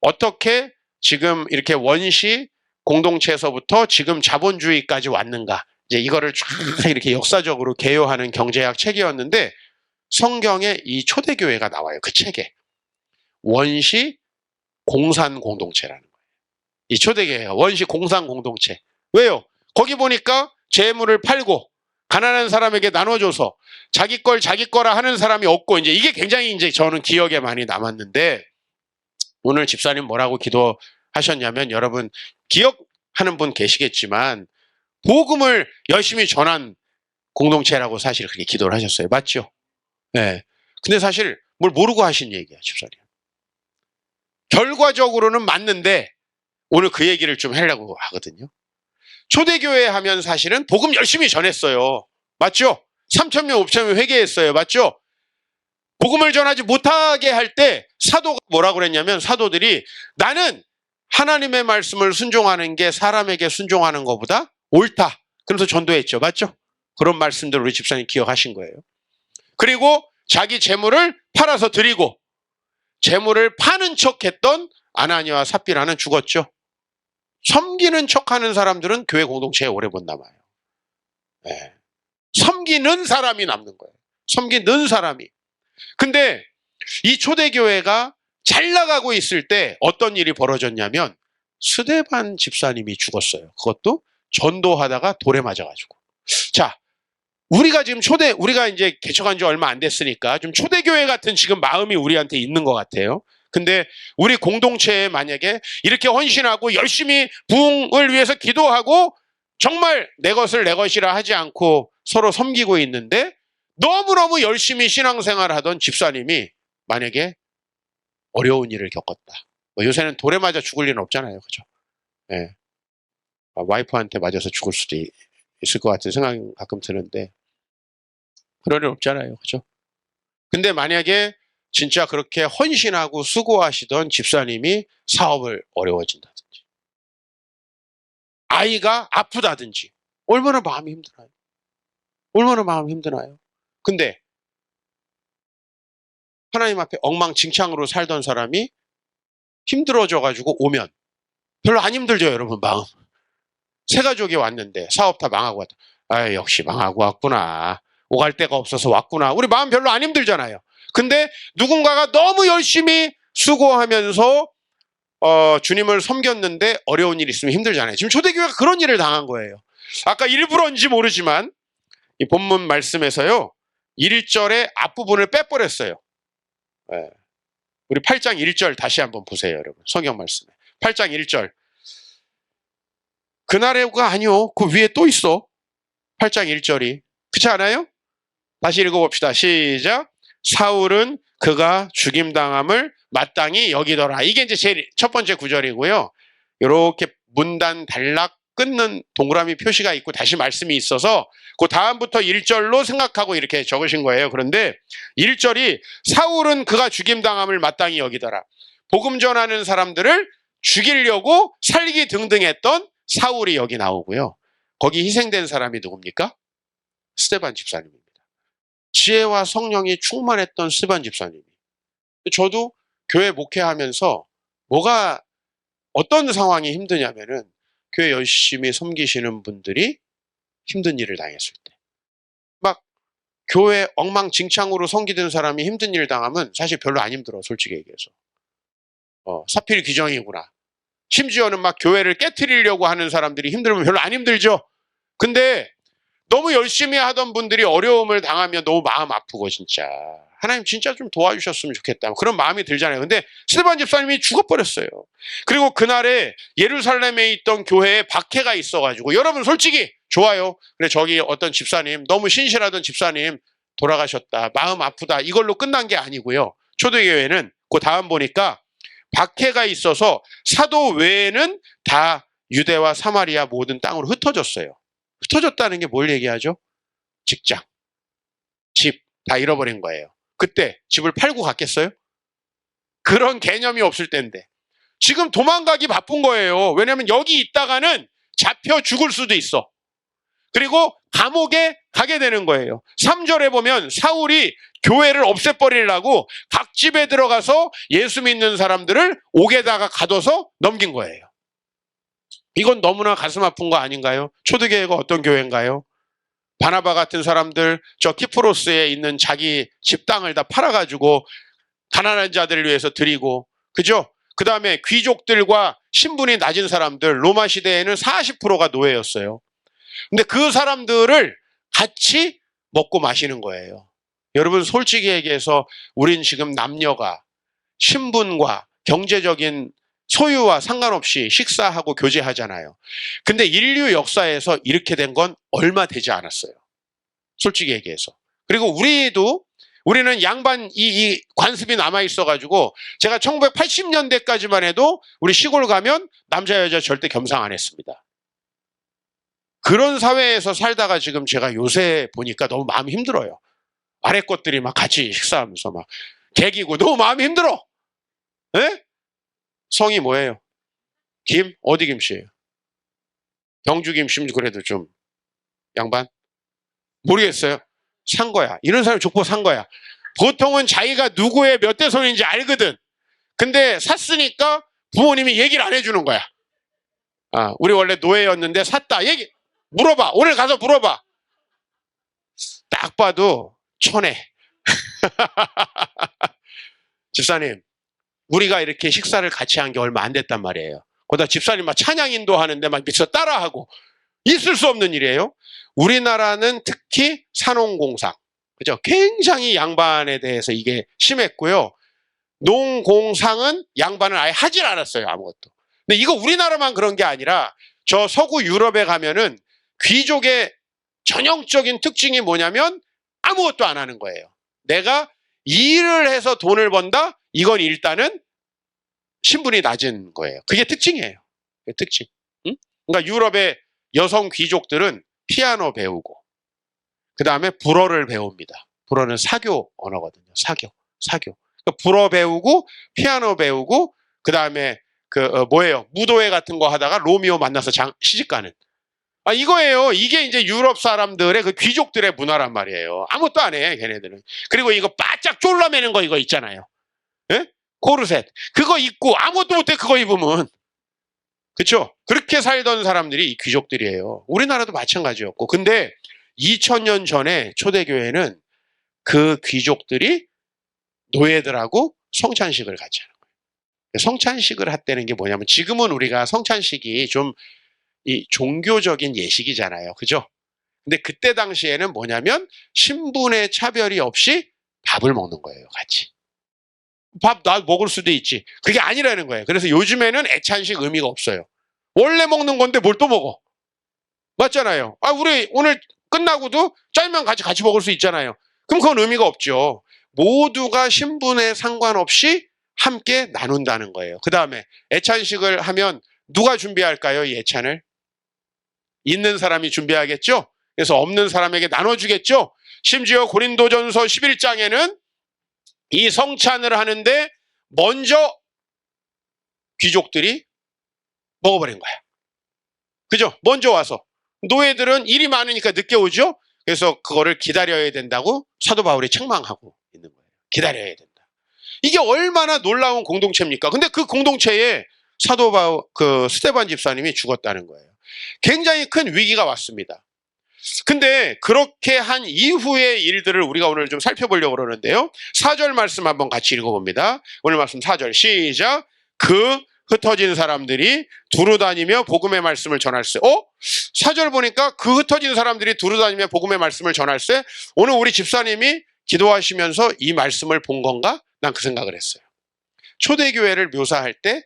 어떻게 지금 이렇게 원시 공동체에서부터 지금 자본주의까지 왔는가. 이제 이거를 쫙 이렇게 역사적으로 개요하는 경제학 책이었는데 성경에 이 초대교회가 나와요. 그 책에. 원시 공산 공동체라는 거예요. 이 초대교회가 원시 공산 공동체. 왜요? 거기 보니까 재물을 팔고 가난한 사람에게 나눠줘서 자기 걸 자기 거라 하는 사람이 없고, 이제 이게 굉장히 이제 저는 기억에 많이 남았는데, 오늘 집사님 뭐라고 기도하셨냐면, 여러분 기억하는 분 계시겠지만 복음을 열심히 전한 공동체라고 사실 그렇게 기도를 하셨어요. 맞죠? 네. 근데 사실 뭘 모르고 하신 얘기야, 집사님. 결과적으로는 맞는데 오늘 그 얘기를 좀 하려고 하거든요. 초대교회 하면 사실은 복음 열심히 전했어요. 맞죠? 3,000명, 5,000명 회개했어요. 맞죠? 복음을 전하지 못하게 할 때 사도가 뭐라고 그랬냐면, 사도들이 나는 하나님의 말씀을 순종하는 게 사람에게 순종하는 것보다 옳다. 그래서 전도했죠. 맞죠? 그런 말씀들 우리 집사님 기억하신 거예요. 그리고 자기 재물을 팔아서 드리고, 재물을 파는 척했던 아나니와 삽비라는 죽었죠. 섬기는 척하는 사람들은 교회 공동체에 오래 못 남아요. 네. 섬기는 사람이 남는 거예요. 섬기는 사람이. 근데 이 초대교회가 잘 나가고 있을 때 어떤 일이 벌어졌냐면, 스데반 집사님이 죽었어요. 그것도 전도하다가 돌에 맞아가지고. 자, 우리가 이제 개척한 지 얼마 안 됐으니까 좀 초대교회 같은 지금 마음이 우리한테 있는 것 같아요. 근데 우리 공동체에 만약에 이렇게 헌신하고 열심히 부흥을 위해서 기도하고 정말 내 것을 내 것이라 하지 않고 서로 섬기고 있는데, 너무너무 열심히 신앙생활 하던 집사님이 만약에 어려운 일을 겪었다. 요새는 돌에 맞아 죽을 일은 없잖아요. 그죠? 네. 와이프한테 맞아서 죽을 수도 있을 것 같은 생각이 가끔 드는데, 그럴 일 없잖아요. 그죠? 근데 만약에 진짜 그렇게 헌신하고 수고하시던 집사님이 사업을 어려워진다든지, 아이가 아프다든지, 얼마나 마음이 힘드나요? 얼마나 마음이 힘드나요? 근데 하나님 앞에 엉망진창으로 살던 사람이 힘들어져가지고 오면 별로 안 힘들죠, 여러분, 마음. 새 가족이 왔는데 사업 다 망하고 왔다. 아, 역시 망하고 왔구나. 오갈 데가 없어서 왔구나. 우리 마음 별로 안 힘들잖아요. 근데 누군가가 너무 열심히 수고하면서 주님을 섬겼는데 어려운 일이 있으면 힘들잖아요. 지금 초대교회가 그런 일을 당한 거예요. 아까 일부러인지 모르지만 이 본문 말씀에서요, 1절의 앞부분을 빼버렸어요. 네. 우리 8장 1절 다시 한번 보세요, 여러분. 성경 말씀에 8장 1절. 그날에가 아니요, 그 위에 또 있어. 8장 1절이 그렇지 않아요? 다시 읽어봅시다. 시작. 사울은 그가 죽임당함을 마땅히 여기더라. 이게 이제 제일 첫 번째 구절이고요. 이렇게 문단 단락 끊는 동그라미 표시가 있고 다시 말씀이 있어서 그 다음부터 1절로 생각하고 이렇게 적으신 거예요. 그런데 1절이 사울은 그가 죽임당함을 마땅히 여기더라. 복음 전하는 사람들을 죽이려고 살기 등등했던 사울이 여기 나오고요. 거기 희생된 사람이 누굽니까? 스데반 집사님입니다. 지혜와 성령이 충만했던 스데반 집사님이. 저도 교회 목회하면서 어떤 상황이 힘드냐면은, 교회 열심히 섬기시는 분들이 힘든 일을 당했을 때, 막 교회 엉망진창으로 섬기던 사람이 힘든 일을 당하면 사실 별로 안 힘들어, 솔직히 얘기해서. 사필 규정이구나. 심지어는 막 교회를 깨트리려고 하는 사람들이 힘들면 별로 안 힘들죠. 근데 너무 열심히 하던 분들이 어려움을 당하면 너무 마음 아프고, 진짜 하나님 진짜 좀 도와주셨으면 좋겠다, 그런 마음이 들잖아요. 근데 스데반 집사님이 죽어버렸어요. 그리고 그날에 예루살렘에 있던 교회에 박해가 있어가지고, 여러분 솔직히 좋아요, 그래 저기 어떤 집사님, 너무 신실하던 집사님 돌아가셨다, 마음 아프다, 이걸로 끝난 게 아니고요. 초대교회는 그 다음 보니까 박해가 있어서 사도 외에는 다 유대와 사마리아 모든 땅으로 흩어졌어요. 흩어졌다는 게 뭘 얘기하죠? 직장, 집 다 잃어버린 거예요. 그때 집을 팔고 갔겠어요? 그런 개념이 없을 때인데 지금 도망가기 바쁜 거예요. 왜냐하면 여기 있다가는 잡혀 죽을 수도 있어. 그리고 감옥에 가게 되는 거예요. 3절에 보면 사울이 교회를 없애버리려고 각 집에 들어가서 예수 믿는 사람들을 옥에다가 가둬서 넘긴 거예요. 이건 너무나 가슴 아픈 거 아닌가요? 초대교회가 어떤 교회인가요? 바나바 같은 사람들 저 키프로스에 있는 자기 집 땅을 다 팔아가지고 가난한 자들을 위해서 드리고, 그죠? 그 다음에 귀족들과 신분이 낮은 사람들, 로마 시대에는 40%가 노예였어요. 근데 그 사람들을 같이 먹고 마시는 거예요. 여러분 솔직히 얘기해서 우린 지금 남녀가 신분과 경제적인 소유와 상관없이 식사하고 교제하잖아요. 근데 인류 역사에서 이렇게 된 건 얼마 되지 않았어요. 솔직히 얘기해서. 그리고 우리는 양반 이 관습이 남아있어가지고 제가 1980년대까지만 해도 우리 시골 가면 남자 여자 절대 겸상 안 했습니다. 그런 사회에서 살다가 지금 제가 요새 보니까 너무 마음이 힘들어요. 아래 것들이 막 같이 식사하면서 막 개기고 너무 마음이 힘들어. 에? 성이 뭐예요? 김? 어디 김씨예요? 경주 김씨면 그래도 좀 양반? 모르겠어요. 산 거야. 이런 사람이 족보 산 거야. 보통은 자기가 누구의 몇 대 손인지 알거든. 근데 샀으니까 부모님이 얘기를 안 해주는 거야. 아, 우리 원래 노예였는데 샀다. 물어봐. 오늘 가서 물어봐. 딱 봐도 천해. 집사님, 우리가 이렇게 식사를 같이 한 게 얼마 안 됐단 말이에요. 거기다 집사님 막 찬양 인도하는데 막 미쳐 따라하고. 있을 수 없는 일이에요. 우리나라는 특히 산업공상, 그죠? 굉장히 양반에 대해서 이게 심했고요. 농공상은 양반을 아예 하질 않았어요, 아무것도. 근데 이거 우리나라만 그런 게 아니라 저 서구 유럽에 가면은 귀족의 전형적인 특징이 뭐냐면 아무것도 안 하는 거예요. 내가 일을 해서 돈을 번다? 이건 일단은 신분이 낮은 거예요. 그게 특징이에요. 그게 특징. 응? 그러니까 유럽의 여성 귀족들은 피아노 배우고 그 다음에 불어를 배웁니다. 불어는 사교 언어거든요. 사교. 그러니까 불어 배우고 피아노 배우고 그 다음에 무도회 같은 거 하다가 로미오 만나서 시집 가는. 아, 이거예요. 이게 이제 유럽 사람들의 그 귀족들의 문화란 말이에요. 아무것도 안 해, 걔네들은. 그리고 이거 바짝 졸라매는 거 이거 있잖아요. 예? 코르셋. 그거 입고 아무것도 못해, 그거 입으면. 그렇죠? 그렇게 살던 사람들이 이 귀족들이에요. 우리나라도 마찬가지였고. 근데 2000년 전에 초대교회는 그 귀족들이 노예들하고 성찬식을 같이 하는 거예요. 성찬식을 했다는 게 뭐냐면 지금은 우리가 성찬식이 좀 이 종교적인 예식이잖아요. 그죠? 근데 그때 당시에는 뭐냐면 신분의 차별이 없이 밥을 먹는 거예요. 같이. 밥 나 먹을 수도 있지. 그게 아니라는 거예요. 그래서 요즘에는 애찬식 의미가 없어요. 원래 먹는 건데 뭘 또 먹어? 맞잖아요. 아, 우리 오늘 끝나고도 짜장면 같이 먹을 수 있잖아요. 그럼 그건 의미가 없죠. 모두가 신분에 상관없이 함께 나눈다는 거예요. 그 다음에 애찬식을 하면 누가 준비할까요? 이 애찬을? 있는 사람이 준비하겠죠? 그래서 없는 사람에게 나눠주겠죠? 심지어 고린도전서 11장에는 이 성찬을 하는데 먼저 귀족들이 먹어버린 거야. 그죠? 먼저 와서. 노예들은 일이 많으니까 늦게 오죠? 그래서 그거를 기다려야 된다고 사도 바울이 책망하고 있는 거예요. 기다려야 된다. 이게 얼마나 놀라운 공동체입니까? 근데 그 공동체에 사도 바울, 스데반 집사님이 죽었다는 거예요. 굉장히 큰 위기가 왔습니다. 근데 그렇게 한 이후의 일들을 우리가 오늘 좀 살펴보려고 그러는데요. 4절 말씀 한번 같이 읽어봅니다. 오늘 말씀 4절 시작. 그 흩어진 사람들이 두루다니며 복음의 말씀을 전할세. 4절 보니까 그 흩어진 사람들이 두루다니며 복음의 말씀을 전할세. 오늘 우리 집사님이 기도하시면서 이 말씀을 본 건가? 난 그 생각을 했어요. 초대교회를 묘사할 때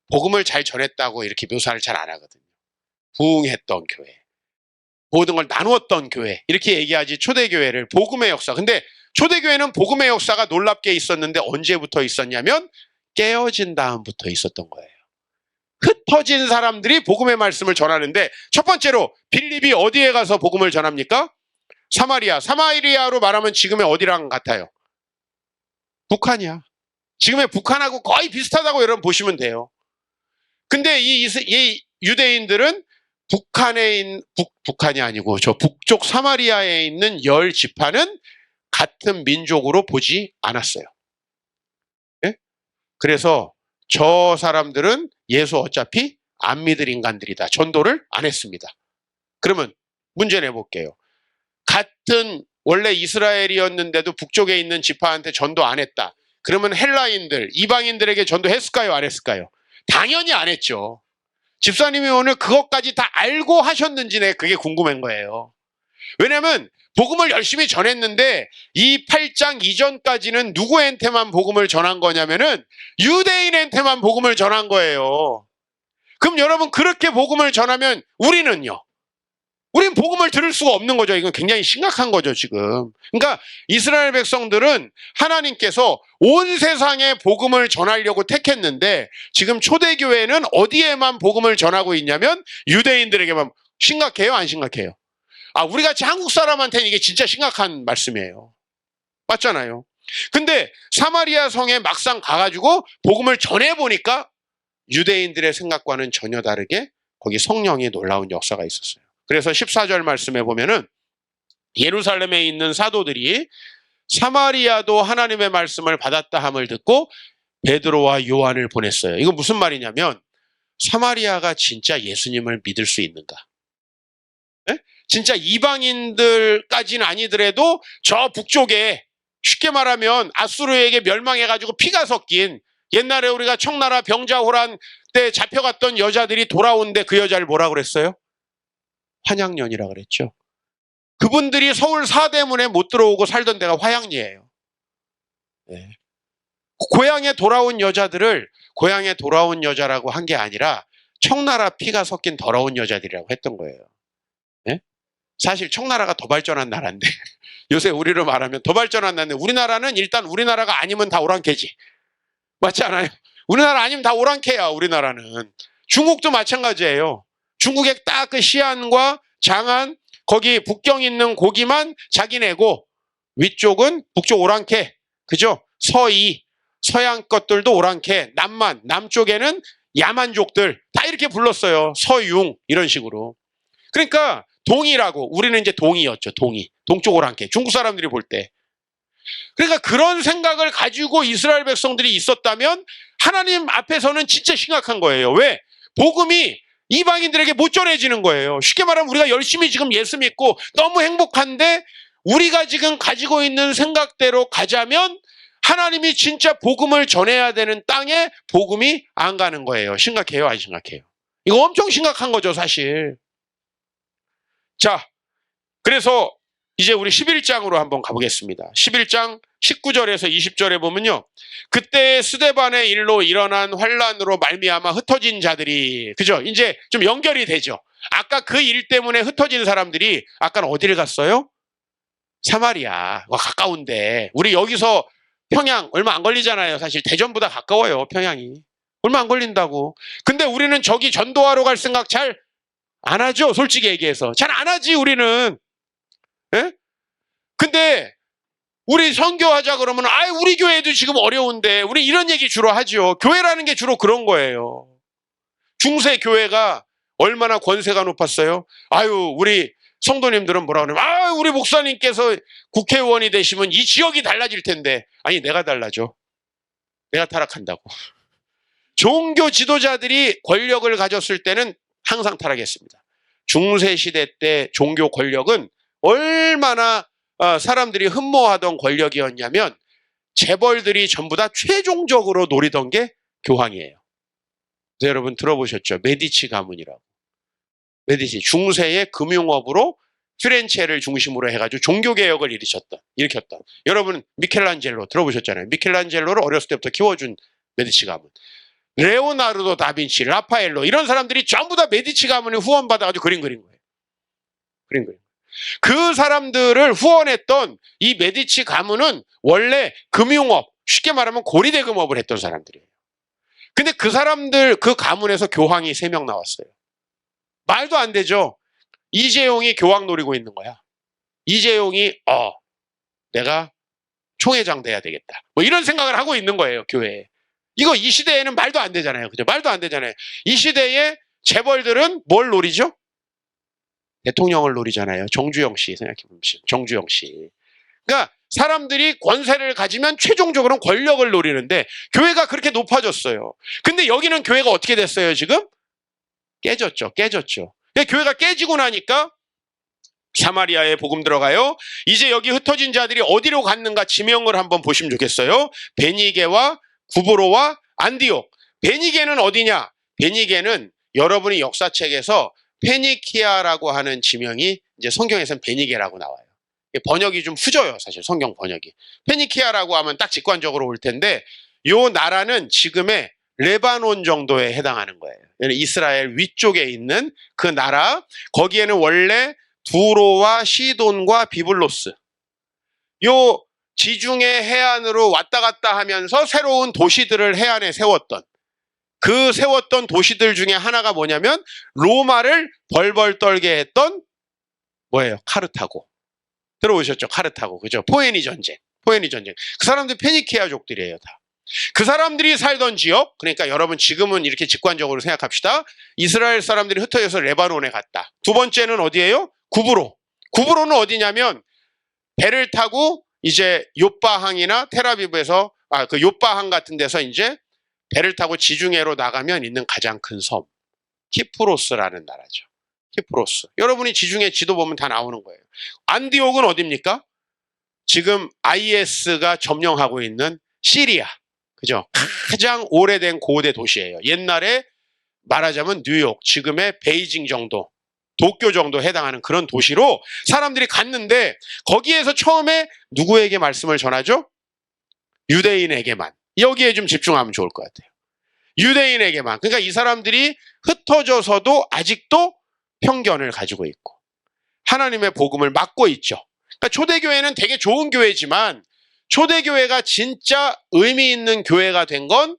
복음을 잘 전했다고 이렇게 묘사를 잘 안 하거든요. 부흥했던 교회, 모든 걸 나누었던 교회 이렇게 얘기하지 초대교회를 복음의 역사. 근데 초대교회는 복음의 역사가 놀랍게 있었는데 언제부터 있었냐면 깨어진 다음부터 있었던 거예요. 흩어진 사람들이 복음의 말씀을 전하는데 첫 번째로 빌립이 어디에 가서 복음을 전합니까? 사마리아. 사마리아로 말하면 지금의 어디랑 같아요? 북한이야. 지금의 북한하고 거의 비슷하다고 여러분 보시면 돼요. 근데 이 유대인들은 북한이 아니고 저 북쪽 사마리아에 있는 10지파는 같은 민족으로 보지 않았어요. 예? 그래서 저 사람들은 예수 어차피 안 믿을 인간들이다. 전도를 안 했습니다. 그러면 문제 내볼게요. 같은 원래 이스라엘이었는데도 북쪽에 있는 지파한테 전도 안 했다. 그러면 헬라인들, 이방인들에게 전도했을까요? 안 했을까요? 당연히 안 했죠. 집사님이 오늘 그것까지 다 알고 하셨는지 그게 궁금한 거예요. 왜냐하면 복음을 열심히 전했는데 이 8장 이전까지는 누구한테만 복음을 전한 거냐면은 유대인한테만 복음을 전한 거예요. 그럼 여러분 그렇게 복음을 전하면 우리는요? 우린 복음을 들을 수가 없는 거죠. 이건 굉장히 심각한 거죠, 지금. 그러니까 이스라엘 백성들은 하나님께서 온 세상에 복음을 전하려고 택했는데 지금 초대교회는 어디에만 복음을 전하고 있냐면 유대인들에게만. 심각해요? 안 심각해요? 우리 같이 한국 사람한테는 이게 진짜 심각한 말씀이에요. 맞잖아요. 근데 사마리아 성에 막상 가가지고 복음을 전해보니까 유대인들의 생각과는 전혀 다르게 거기 성령의 놀라운 역사가 있었어요. 그래서 14절 말씀에 보면은 예루살렘에 있는 사도들이 사마리아도 하나님의 말씀을 받았다 함을 듣고 베드로와 요한을 보냈어요. 이거 무슨 말이냐면 사마리아가 진짜 예수님을 믿을 수 있는가? 네? 진짜 이방인들까지는 아니더라도 저 북쪽에 쉽게 말하면 아수르에게 멸망해가지고 피가 섞인 옛날에 우리가 청나라 병자호란 때 잡혀갔던 여자들이 돌아온데 그 여자를 뭐라 그랬어요? 환양년이라 그랬죠. 그분들이 서울 사대문에 못 들어오고 살던 데가 화양리예요. 네. 고향에 돌아온 여자들을 고향에 돌아온 여자라고 한 게 아니라 청나라 피가 섞인 더러운 여자들이라고 했던 거예요. 네? 사실 청나라가 더 발전한 나라인데 요새 우리로 말하면 더 발전한 나라인데 우리나라는 일단 우리나라가 아니면 다 오랑캐지. 맞지 않아요? 우리나라 아니면 다 오랑캐야. 우리나라는. 중국도 마찬가지예요. 중국의 딱 그 시안과 장안 거기 북경 있는 고기만 자기네고 위쪽은 북쪽 오랑캐, 그죠? 서이, 서양 것들도 오랑캐, 남쪽에는 야만족들 다 이렇게 불렀어요. 서융 이런 식으로. 그러니까 동이라고, 우리는 이제 동이였죠. 동이, 동쪽 오랑캐. 중국 사람들이 볼 때. 그러니까 그런 생각을 가지고 이스라엘 백성들이 있었다면 하나님 앞에서는 진짜 심각한 거예요. 왜? 복음이 이방인들에게 못 전해지는 거예요. 쉽게 말하면 우리가 열심히 지금 예수 믿고 너무 행복한데 우리가 지금 가지고 있는 생각대로 가자면 하나님이 진짜 복음을 전해야 되는 땅에 복음이 안 가는 거예요. 심각해요? 안 심각해요? 이거 엄청 심각한 거죠, 사실. 자, 그래서 이제 우리 11장으로 한번 가보겠습니다. 11장 19절에서 20절에 보면요. 그때 스데반의 일로 일어난 환란으로 말미암아 흩어진 자들이, 그죠? 이제 좀 연결이 되죠. 아까 그 일 때문에 흩어진 사람들이 아까는 어디를 갔어요? 사마리아. 가까운데. 우리 여기서 평양 얼마 안 걸리잖아요. 사실 대전보다 가까워요, 평양이. 얼마 안 걸린다고. 근데 우리는 저기 전도하러 갈 생각 잘 안 하죠, 솔직히 얘기해서. 잘 안 하지, 우리는. 예? 근데 우리 선교하자 그러면 우리 교회도 지금 어려운데 우리 이런 얘기 주로 하죠. 교회라는 게 주로 그런 거예요. 중세 교회가 얼마나 권세가 높았어요. 우리 성도님들은 뭐라 그러면 우리 목사님께서 국회의원이 되시면 이 지역이 달라질 텐데. 아니, 내가 달라져. 내가 타락한다고. 종교 지도자들이 권력을 가졌을 때는 항상 타락했습니다. 중세 시대 때 종교 권력은 얼마나 사람들이 흠모하던 권력이었냐면 재벌들이 전부 다 최종적으로 노리던 게 교황이에요. 그래서 여러분 들어보셨죠? 메디치 가문이라고. 메디치, 중세의 금융업으로 피렌체를 중심으로 해가지고 종교개혁을 일으켰던. 여러분 미켈란젤로 들어보셨잖아요. 미켈란젤로를 어렸을 때부터 키워준 메디치 가문. 레오나르도 다빈치, 라파엘로 이런 사람들이 전부 다 메디치 가문에 후원받아가지고 그림 그린 거예요. 그 사람들을 후원했던 이 메디치 가문은 원래 금융업, 쉽게 말하면 고리대금업을 했던 사람들이에요. 근데 그 사람들, 그 가문에서 교황이 3명 나왔어요. 말도 안 되죠. 이재용이 교황 노리고 있는 거야. 이재용이 내가 총회장 돼야 되겠다. 뭐 이런 생각을 하고 있는 거예요, 교회에. 이거 이 시대에는 말도 안 되잖아요. 그죠? 말도 안 되잖아요. 이 시대에 재벌들은 뭘 노리죠? 대통령을 노리잖아요. 정주영 씨 생각해보면. 정주영 씨. 그러니까 사람들이 권세를 가지면 최종적으로는 권력을 노리는데 교회가 그렇게 높아졌어요. 근데 여기는 교회가 어떻게 됐어요, 지금? 깨졌죠. 교회가 깨지고 나니까 사마리아에 복음 들어가요. 이제 여기 흩어진 자들이 어디로 갔는가 지명을 한번 보시면 좋겠어요. 베니게와 구브로와 안디옥. 베니게는 어디냐? 베니게는 여러분이 역사책에서 페니키아라고 하는 지명이 이제 성경에서는 베니게라고 나와요. 번역이 좀 후져요, 사실 성경 번역이. 페니키아라고 하면 딱 직관적으로 올 텐데 요 나라는 지금의 레바논 정도에 해당하는 거예요. 이스라엘 위쪽에 있는 그 나라, 거기에는 원래 두로와 시돈과 비블로스, 요 지중해 해안으로 왔다 갔다 하면서 새로운 도시들을 해안에 세웠던, 그 세웠던 도시들 중에 하나가 뭐냐면 로마를 벌벌 떨게 했던 뭐예요? 카르타고. 들어오셨죠? 카르타고. 그죠? 포에니 전쟁. 그 사람들 페니키아족들이에요, 다. 그 사람들이 살던 지역, 그러니까 여러분 지금은 이렇게 직관적으로 생각합시다. 이스라엘 사람들이 흩어져서 레바논에 갔다. 두 번째는 어디예요? 구브로. 구브로는 어디냐면 배를 타고 이제 요빠항이나 텔아비브에서 그 요빠항 같은 데서 이제 배를 타고 지중해로 나가면 있는 가장 큰 섬, 키프로스라는 나라죠. 키프로스. 여러분이 지중해 지도 보면 다 나오는 거예요. 안디옥은 어디입니까? 지금 IS가 점령하고 있는 시리아. 그죠? 가장 오래된 고대 도시예요. 옛날에 말하자면 뉴욕, 지금의 베이징 정도, 도쿄 정도 해당하는 그런 도시로 사람들이 갔는데 거기에서 처음에 누구에게 말씀을 전하죠? 유대인에게만. 여기에 좀 집중하면 좋을 것 같아요. 유대인에게만. 그러니까 이 사람들이 흩어져서도 아직도 편견을 가지고 있고 하나님의 복음을 막고 있죠. 그러니까 초대교회는 되게 좋은 교회지만 초대교회가 진짜 의미 있는 교회가 된 건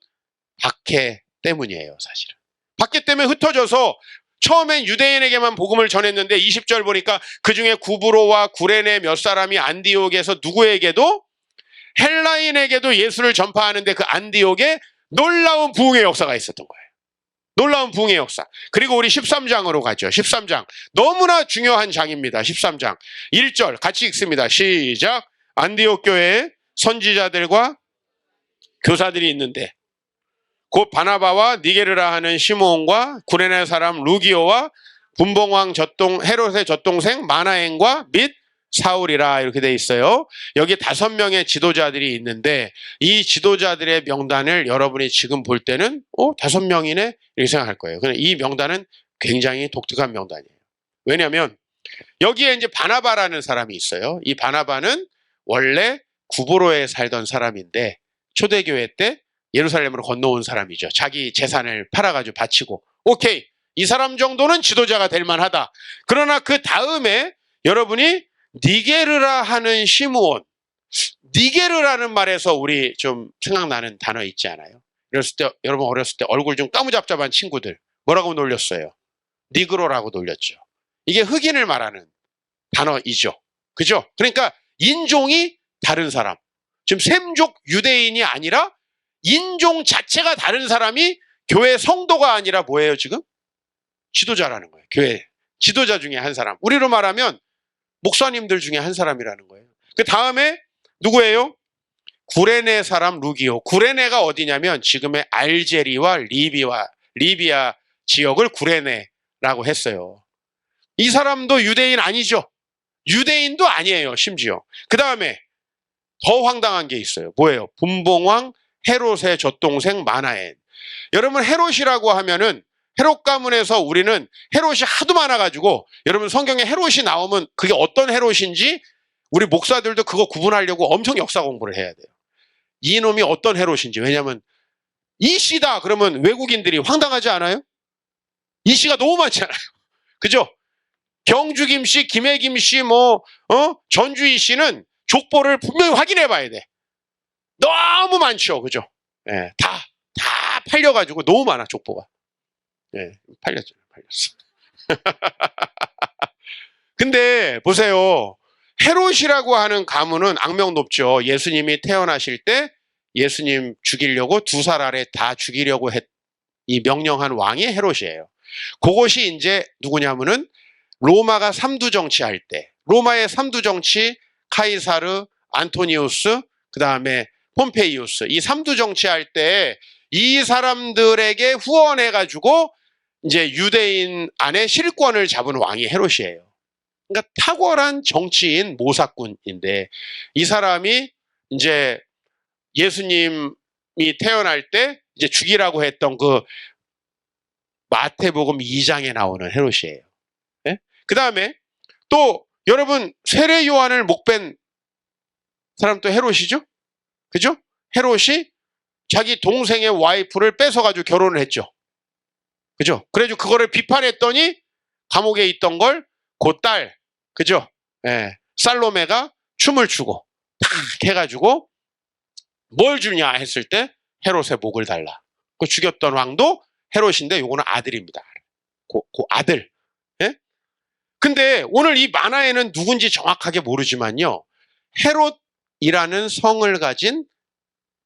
박해 때문이에요, 사실은. 박해 때문에 흩어져서 처음엔 유대인에게만 복음을 전했는데 20절 보니까 그 중에 구브로와 구레네 몇 사람이 안디옥에서 누구에게도 헬라인에게도 예수를 전파하는데 그 안디옥에 놀라운 부흥의 역사가 있었던 거예요. 놀라운 부흥의 역사. 그리고 우리 13장으로 가죠. 13장. 너무나 중요한 장입니다. 13장. 1절 같이 읽습니다. 시작. 안디옥 교회에 선지자들과 교사들이 있는데 곧 바나바와 니게르라 하는 시므온과 구레네 사람 루기오와 분봉왕 헤롯의 젖동생 마나엔과 및 사울이라 이렇게 돼 있어요. 여기 5명의 지도자들이 있는데 이 지도자들의 명단을 여러분이 지금 볼 때는 5명이네 이렇게 생각할 거예요. 그런데 이 명단은 굉장히 독특한 명단이에요. 왜냐하면 여기에 이제 바나바라는 사람이 있어요. 이 바나바는 원래 구브로에 살던 사람인데 초대교회 때 예루살렘으로 건너온 사람이죠. 자기 재산을 팔아가지고 바치고 오케이, 이 사람 정도는 지도자가 될 만하다. 그러나 그 다음에 여러분이 니게르라 하는 시므온, 니게르라는 말에서 우리 좀 생각나는 단어 있지 않아요? 이랬을 때 여러분 어렸을 때 얼굴 좀 까무잡잡한 친구들 뭐라고 놀렸어요? 니그로라고 놀렸죠. 이게 흑인을 말하는 단어이죠. 그죠? 그러니까 인종이 다른 사람, 지금 셈족 유대인이 아니라 인종 자체가 다른 사람이 교회 성도가 아니라 뭐예요 지금? 지도자라는 거예요. 교회 지도자 중에 한 사람. 우리로 말하면 목사님들 중에 한 사람이라는 거예요. 그 다음에 누구예요? 구레네 사람 루기오. 구레네가 어디냐면 지금의 알제리와 리비아 지역을 구레네라고 했어요. 이 사람도 유대인 아니죠. 유대인도 아니에요, 심지어. 그 다음에 더 황당한 게 있어요. 뭐예요? 분봉왕 헤롯의 젖동생 마나엔. 여러분 헤롯이라고 하면은 헤롯 가문에서 우리는 헤롯이 하도 많아가지고 여러분 성경에 헤롯이 나오면 그게 어떤 헤롯인지 우리 목사들도 그거 구분하려고 엄청 역사 공부를 해야 돼요. 이놈이 어떤 헤롯인지. 왜냐하면 이 씨다 그러면 외국인들이 황당하지 않아요? 이 씨가 너무 많잖아요. 그죠? 경주 김씨, 김해 김씨, 전주희 씨는 족보를 분명히 확인해 봐야 돼. 너무 많죠. 그죠? 예, 다 팔려가지고 너무 많아, 족보가. 예, 팔렸죠. 근데 보세요. 헤롯이라고 하는 가문은 악명 높죠. 예수님이 태어나실 때 예수님 죽이려고 2살 아래 다 죽이려고 이 명령한 왕이 헤롯이에요. 그것이 이제 누구냐면은 로마가 삼두 정치할 때, 로마의 삼두 정치 카이사르, 안토니우스, 그 다음에 폼페이우스, 이 삼두 정치할 때 이 사람들에게 후원해가지고 이제 유대인 안에 실권을 잡은 왕이 헤롯이에요. 그러니까 탁월한 정치인 모사꾼인데 이 사람이 이제 예수님이 태어날 때 이제 죽이라고 했던 그 마태복음 2장에 나오는 헤롯이에요. 네? 그 다음에 또 여러분 세례 요한을 목벤 사람 또 헤롯이죠? 그죠? 헤롯이 자기 동생의 와이프를 뺏어가지고 결혼을 했죠. 그죠? 그래가지고 그거를 비판했더니 감옥에 있던 걸 그 딸, 그죠? 예, 살로메가 춤을 추고 탁 해가지고 뭘 주냐 했을 때 헤롯의 목을 달라. 그 죽였던 왕도 헤롯인데 요거는 아들입니다. 그 아들. 예? 근데 오늘 이 만화에는 누군지 정확하게 모르지만요. 헤롯이라는 성을 가진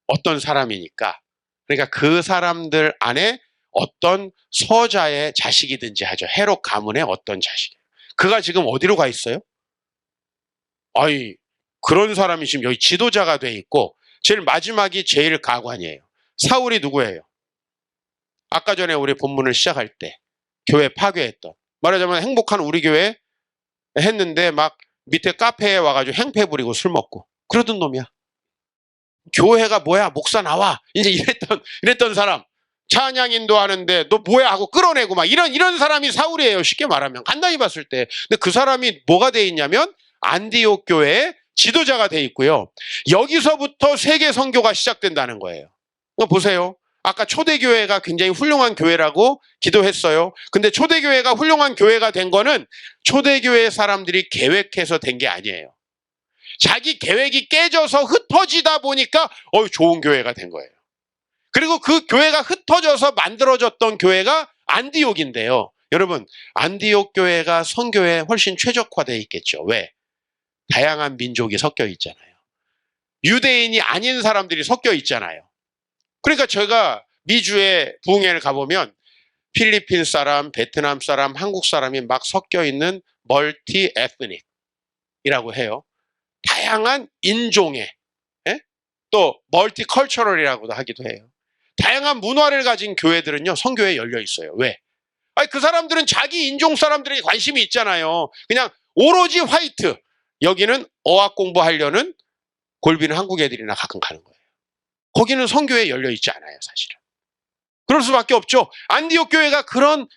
어떤 사람이니까 그러니까 그 사람들 안에 어떤 서자의 자식이든지 하죠. 헤롯 가문의 어떤 자식이에요. 그가 지금 어디로 가 있어요? 아이, 그런 사람이 지금 여기 지도자가 돼 있고 제일 마지막이 제일 가관이에요. 사울이 누구예요? 아까 전에 우리 본문을 시작할 때 교회 파괴했던, 말하자면 행복한 우리 교회 했는데 막 밑에 카페에 와가지고 행패 부리고 술 먹고 그러던 놈이야. 교회가 뭐야? 목사 나와. 이제 이랬던 사람. 찬양 인도하는데 너 뭐야 하고 끌어내고 막 이런 사람이 사울이에요. 쉽게 말하면. 간단히 봤을 때. 근데 그 사람이 뭐가 돼 있냐면 안디옥 교회의 지도자가 돼 있고요. 여기서부터 세계 선교가 시작된다는 거예요. 보세요. 아까 초대교회가 굉장히 훌륭한 교회라고 기도했어요. 근데 초대교회가 훌륭한 교회가 된 거는 초대교회 사람들이 계획해서 된 게 아니에요. 자기 계획이 깨져서 흩어지다 보니까 좋은 교회가 된 거예요. 그리고 그 교회가 흩어져서 만들어졌던 교회가 안디옥인데요. 여러분, 안디옥 교회가 선교에 훨씬 최적화되어 있겠죠. 왜? 다양한 민족이 섞여 있잖아요. 유대인이 아닌 사람들이 섞여 있잖아요. 그러니까 제가 미주에 부흥회를 가보면 필리핀 사람, 베트남 사람, 한국 사람이 막 섞여 있는 멀티 에스닉이라고 해요. 다양한 인종의, 또 멀티컬처럴이라고도 하기도 해요. 다양한 문화를 가진 교회들은요, 선교에 열려 있어요. 왜? 아니, 그 사람들은 자기 인종 사람들에게 관심이 있잖아요. 그냥 오로지 화이트. 여기는 어학 공부하려는 골비는 한국 애들이나 가끔 가는 거예요. 거기는 선교에 열려 있지 않아요, 사실은. 그럴 수밖에 없죠. 안디옥 교회가 그런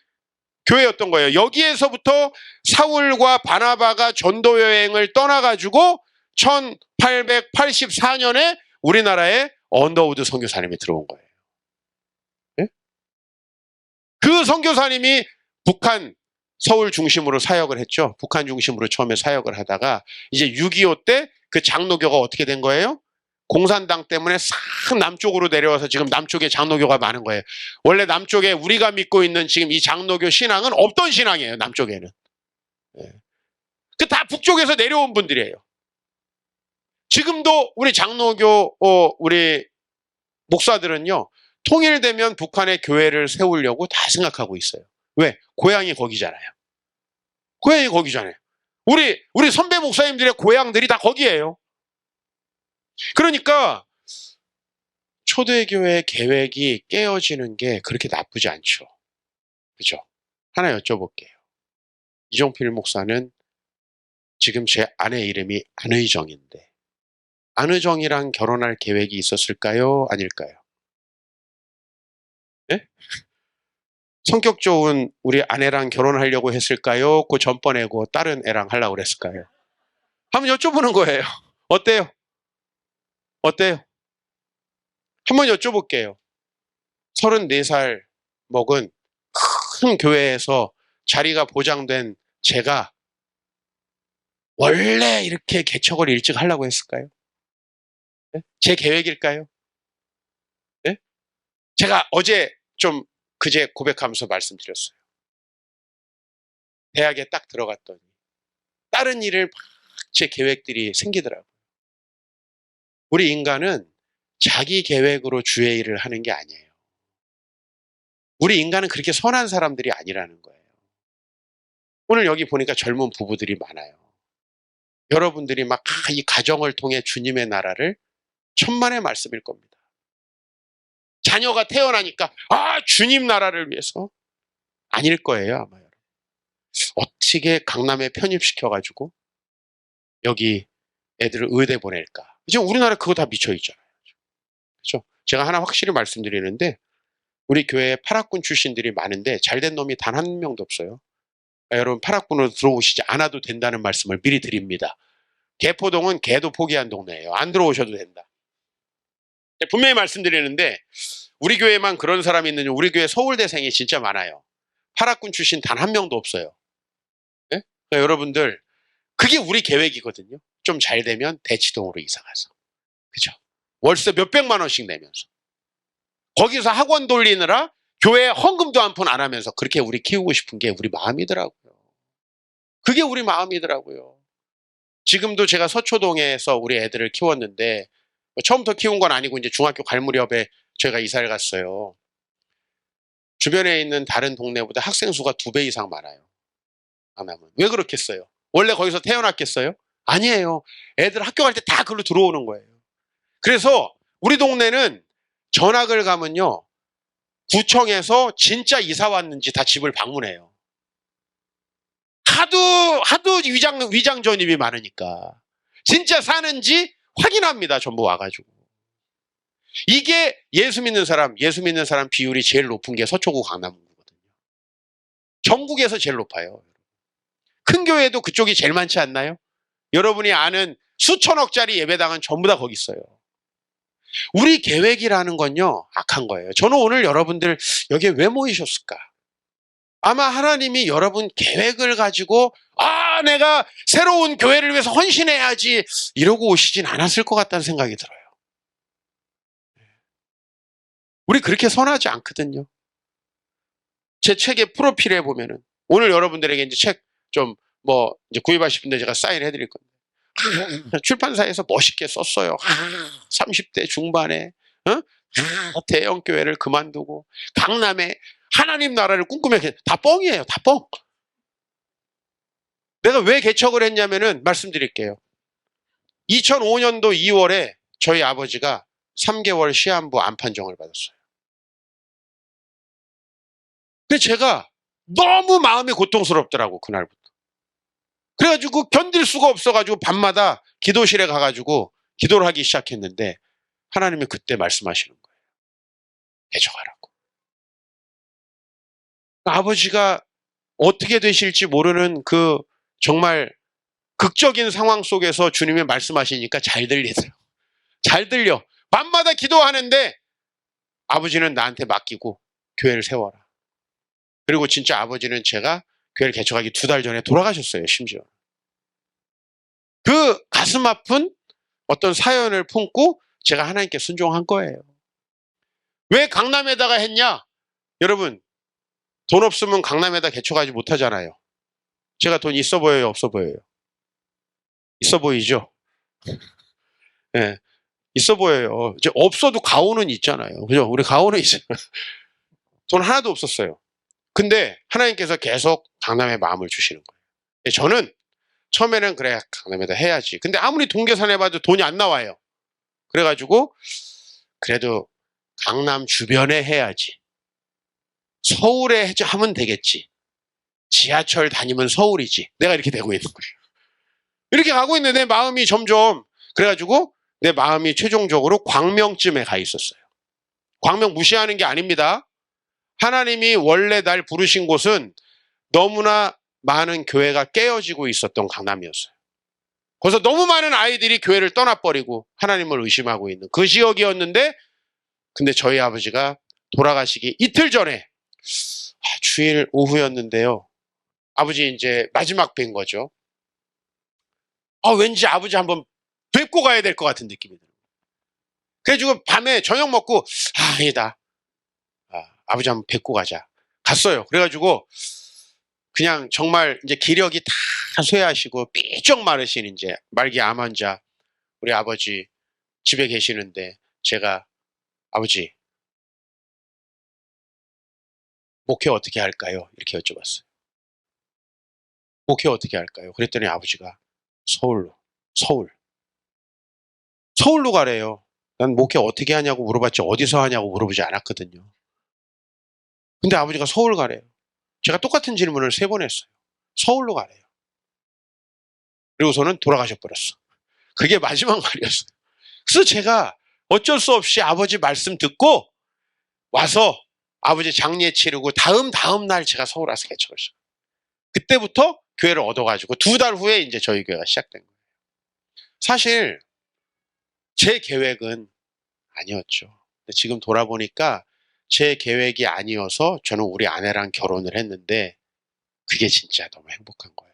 교회였던 거예요. 여기에서부터 사울과 바나바가 전도 여행을 떠나가지고 1884년에 우리나라에 언더우드 선교사님이 들어온 거예요. 네? 그 선교사님이 북한 서울 중심으로 사역을 했죠. 북한 중심으로 처음에 사역을 하다가 이제 6.25 때 그 장로교가 어떻게 된 거예요? 공산당 때문에 싹 남쪽으로 내려와서 지금 남쪽에 장로교가 많은 거예요. 원래 남쪽에 우리가 믿고 있는 지금 이 장로교 신앙은 없던 신앙이에요. 남쪽에는. 네. 그 다 북쪽에서 내려온 분들이에요. 지금도 우리 장로교 우리 목사들은요. 통일되면 북한에 교회를 세우려고 다 생각하고 있어요. 왜? 고향이 거기잖아요. 고향이 거기잖아요. 우리 선배 목사님들의 고향들이 다 거기예요. 그러니까 초대교회 계획이 깨어지는 게 그렇게 나쁘지 않죠. 그죠? 하나 여쭤볼게요. 이종필 목사는 지금 제 아내 이름이 안의정인데 안의정이랑 결혼할 계획이 있었을까요? 아닐까요? 네? 성격 좋은 우리 아내랑 결혼하려고 했을까요? 그 전번에고 다른 애랑 하려고 그랬을까요? 한번 여쭤보는 거예요. 어때요? 어때요? 한번 여쭤볼게요. 34살 먹은 큰 교회에서 자리가 보장된 제가 원래 이렇게 개척을 일찍 하려고 했을까요? 네? 제 계획일까요? 네? 제가 어제 그제 고백하면서 말씀드렸어요. 대학에 딱 들어갔더니 다른 일을 막 제 계획들이 생기더라고요. 우리 인간은 자기 계획으로 주의 일을 하는 게 아니에요. 우리 인간은 그렇게 선한 사람들이 아니라는 거예요. 오늘 여기 보니까 젊은 부부들이 많아요. 여러분들이 막 이 가정을 통해 주님의 나라를 천만의 말씀일 겁니다. 자녀가 태어나니까 주님 나라를 위해서 아닐 거예요, 아마. 어떻게 강남에 편입시켜가지고 여기 애들을 의대 보낼까? 지금 우리나라 그거 다 미쳐 있잖아요. 그렇죠? 제가 하나 확실히 말씀드리는데 우리 교회에 파락군 출신들이 많은데 잘된 놈이 단 한 명도 없어요. 여러분 파락군으로 들어오시지 않아도 된다는 말씀을 미리 드립니다. 개포동은 개도 포기한 동네예요. 안 들어오셔도 된다. 분명히 말씀드리는데 우리 교회만 그런 사람이 있느냐. 우리 교회 서울대생이 진짜 많아요. 파락군 출신 단 한 명도 없어요. 네? 그러니까 여러분들 그게 우리 계획이거든요. 좀 잘 되면 대치동으로 이사가서, 그죠? 월세 몇백만 원씩 내면서 거기서 학원 돌리느라 교회 헌금도 한 푼 안 하면서 그렇게 우리 키우고 싶은 게 우리 마음이더라고요. 그게 우리 마음이더라고요. 지금도 제가 서초동에서 우리 애들을 키웠는데 처음부터 키운 건 아니고 이제 중학교 갈 무렵에 저희가 이사를 갔어요. 주변에 있는 다른 동네보다 학생 수가 2배 이상 많아요. 강남은. 왜 그렇겠어요? 원래 거기서 태어났겠어요? 아니에요. 애들 학교 갈 때 다 글로 들어오는 거예요. 그래서 우리 동네는 전학을 가면요, 구청에서 진짜 이사 왔는지 다 집을 방문해요. 하도 위장 전입이 많으니까 진짜 사는지 확인합니다. 전부 와가지고. 이게 예수 믿는 사람 비율이 제일 높은 게 서초구 강남구거든요. 전국에서 제일 높아요. 큰 교회도 그쪽이 제일 많지 않나요? 여러분이 아는 수천억짜리 예배당은 전부 다 거기 있어요. 우리 계획이라는 건요, 악한 거예요. 저는 오늘 여러분들 여기에 왜 모이셨을까? 아마 하나님이 여러분 계획을 가지고 내가 새로운 교회를 위해서 헌신해야지 이러고 오시진 않았을 것 같다는 생각이 들어요. 우리 그렇게 선하지 않거든요. 제 책의 프로필에 보면은 오늘 여러분들에게 이제 책 좀 이제 구입하실 분들 제가 사인해 드릴 겁니다. 출판사에서 멋있게 썼어요. 30대 중반에 대형 교회를 그만두고 강남에 하나님 나라를 꿈꾸며, 다 뻥이에요. 다 뻥. 내가 왜 개척을 했냐면은 말씀드릴게요. 2005년도 2월에 저희 아버지가 3개월 시한부 암 판정을 받았어요. 근데 제가 너무 마음이 고통스럽더라고, 그날부터. 그래가지고 견딜 수가 없어가지고 밤마다 기도실에 가가지고 기도를 하기 시작했는데 하나님이 그때 말씀하시는 거예요. 개척하라고. 아버지가 어떻게 되실지 모르는 그 정말 극적인 상황 속에서 주님이 말씀하시니까 잘 들리더라고요. 잘 들려. 밤마다 기도하는데 아버지는 나한테 맡기고 교회를 세워라. 그리고 진짜 아버지는 제가 교회를 개척하기 2달 전에 돌아가셨어요, 심지어. 그 가슴 아픈 어떤 사연을 품고 제가 하나님께 순종한 거예요. 왜 강남에다가 했냐? 여러분, 돈 없으면 강남에다 개척하지 못하잖아요. 제가 돈 있어 보여요, 없어 보여요? 있어 보이죠? 네, 있어 보여요. 이제 없어도 가오는 있잖아요. 그죠? 우리 가오는 있어요. 돈 하나도 없었어요. 근데 하나님께서 계속 강남에 마음을 주시는 거예요. 저는 처음에는 그래, 강남에다 해야지. 근데 아무리 돈 계산해봐도 돈이 안 나와요. 그래가지고 그래도 강남 주변에 해야지. 서울에 하면 되겠지. 지하철 다니면 서울이지. 내가 이렇게 되고 있는 거예요. 이렇게 가고 있는데 내 마음이 점점, 그래가지고 내 마음이 최종적으로 광명쯤에 가 있었어요. 광명 무시하는 게 아닙니다. 하나님이 원래 날 부르신 곳은 너무나 많은 교회가 깨어지고 있었던 강남이었어요. 그래서 너무 많은 아이들이 교회를 떠나버리고 하나님을 의심하고 있는 그 지역이었는데, 근데 저희 아버지가 돌아가시기 이틀 전에, 주일 오후였는데요. 아버지 이제 마지막 뵌 거죠. 왠지 아버지 한번 뵙고 가야 될 것 같은 느낌이 들어요. 그래가지고 밤에 저녁 먹고, 아니다. 아버지 한번 뵙고 가자. 갔어요. 그래가지고 그냥 정말 이제 기력이 다 쇠하시고 삐쩍 마르신 이제 말기 암 환자 우리 아버지 집에 계시는데 제가 아버지 목회 어떻게 할까요? 이렇게 여쭤봤어요. 목회 어떻게 할까요? 그랬더니 아버지가 서울로 가래요. 난 목회 어떻게 하냐고 물어봤지 어디서 하냐고 물어보지 않았거든요. 근데 아버지가 서울 가래요. 제가 똑같은 질문을 3번 했어요. 서울로 가래요. 그리고서는 돌아가셔버렸어. 그게 마지막 말이었어요. 그래서 제가 어쩔 수 없이 아버지 말씀 듣고 와서 아버지 장례 치르고 다음 날 제가 서울 와서 개척을 했어요. 그때부터 교회를 얻어가지고 2달 후에 이제 저희 교회가 시작된 거예요. 사실 제 계획은 아니었죠. 근데 지금 돌아보니까 제 계획이 아니어서 저는 우리 아내랑 결혼을 했는데 그게 진짜 너무 행복한 거예요.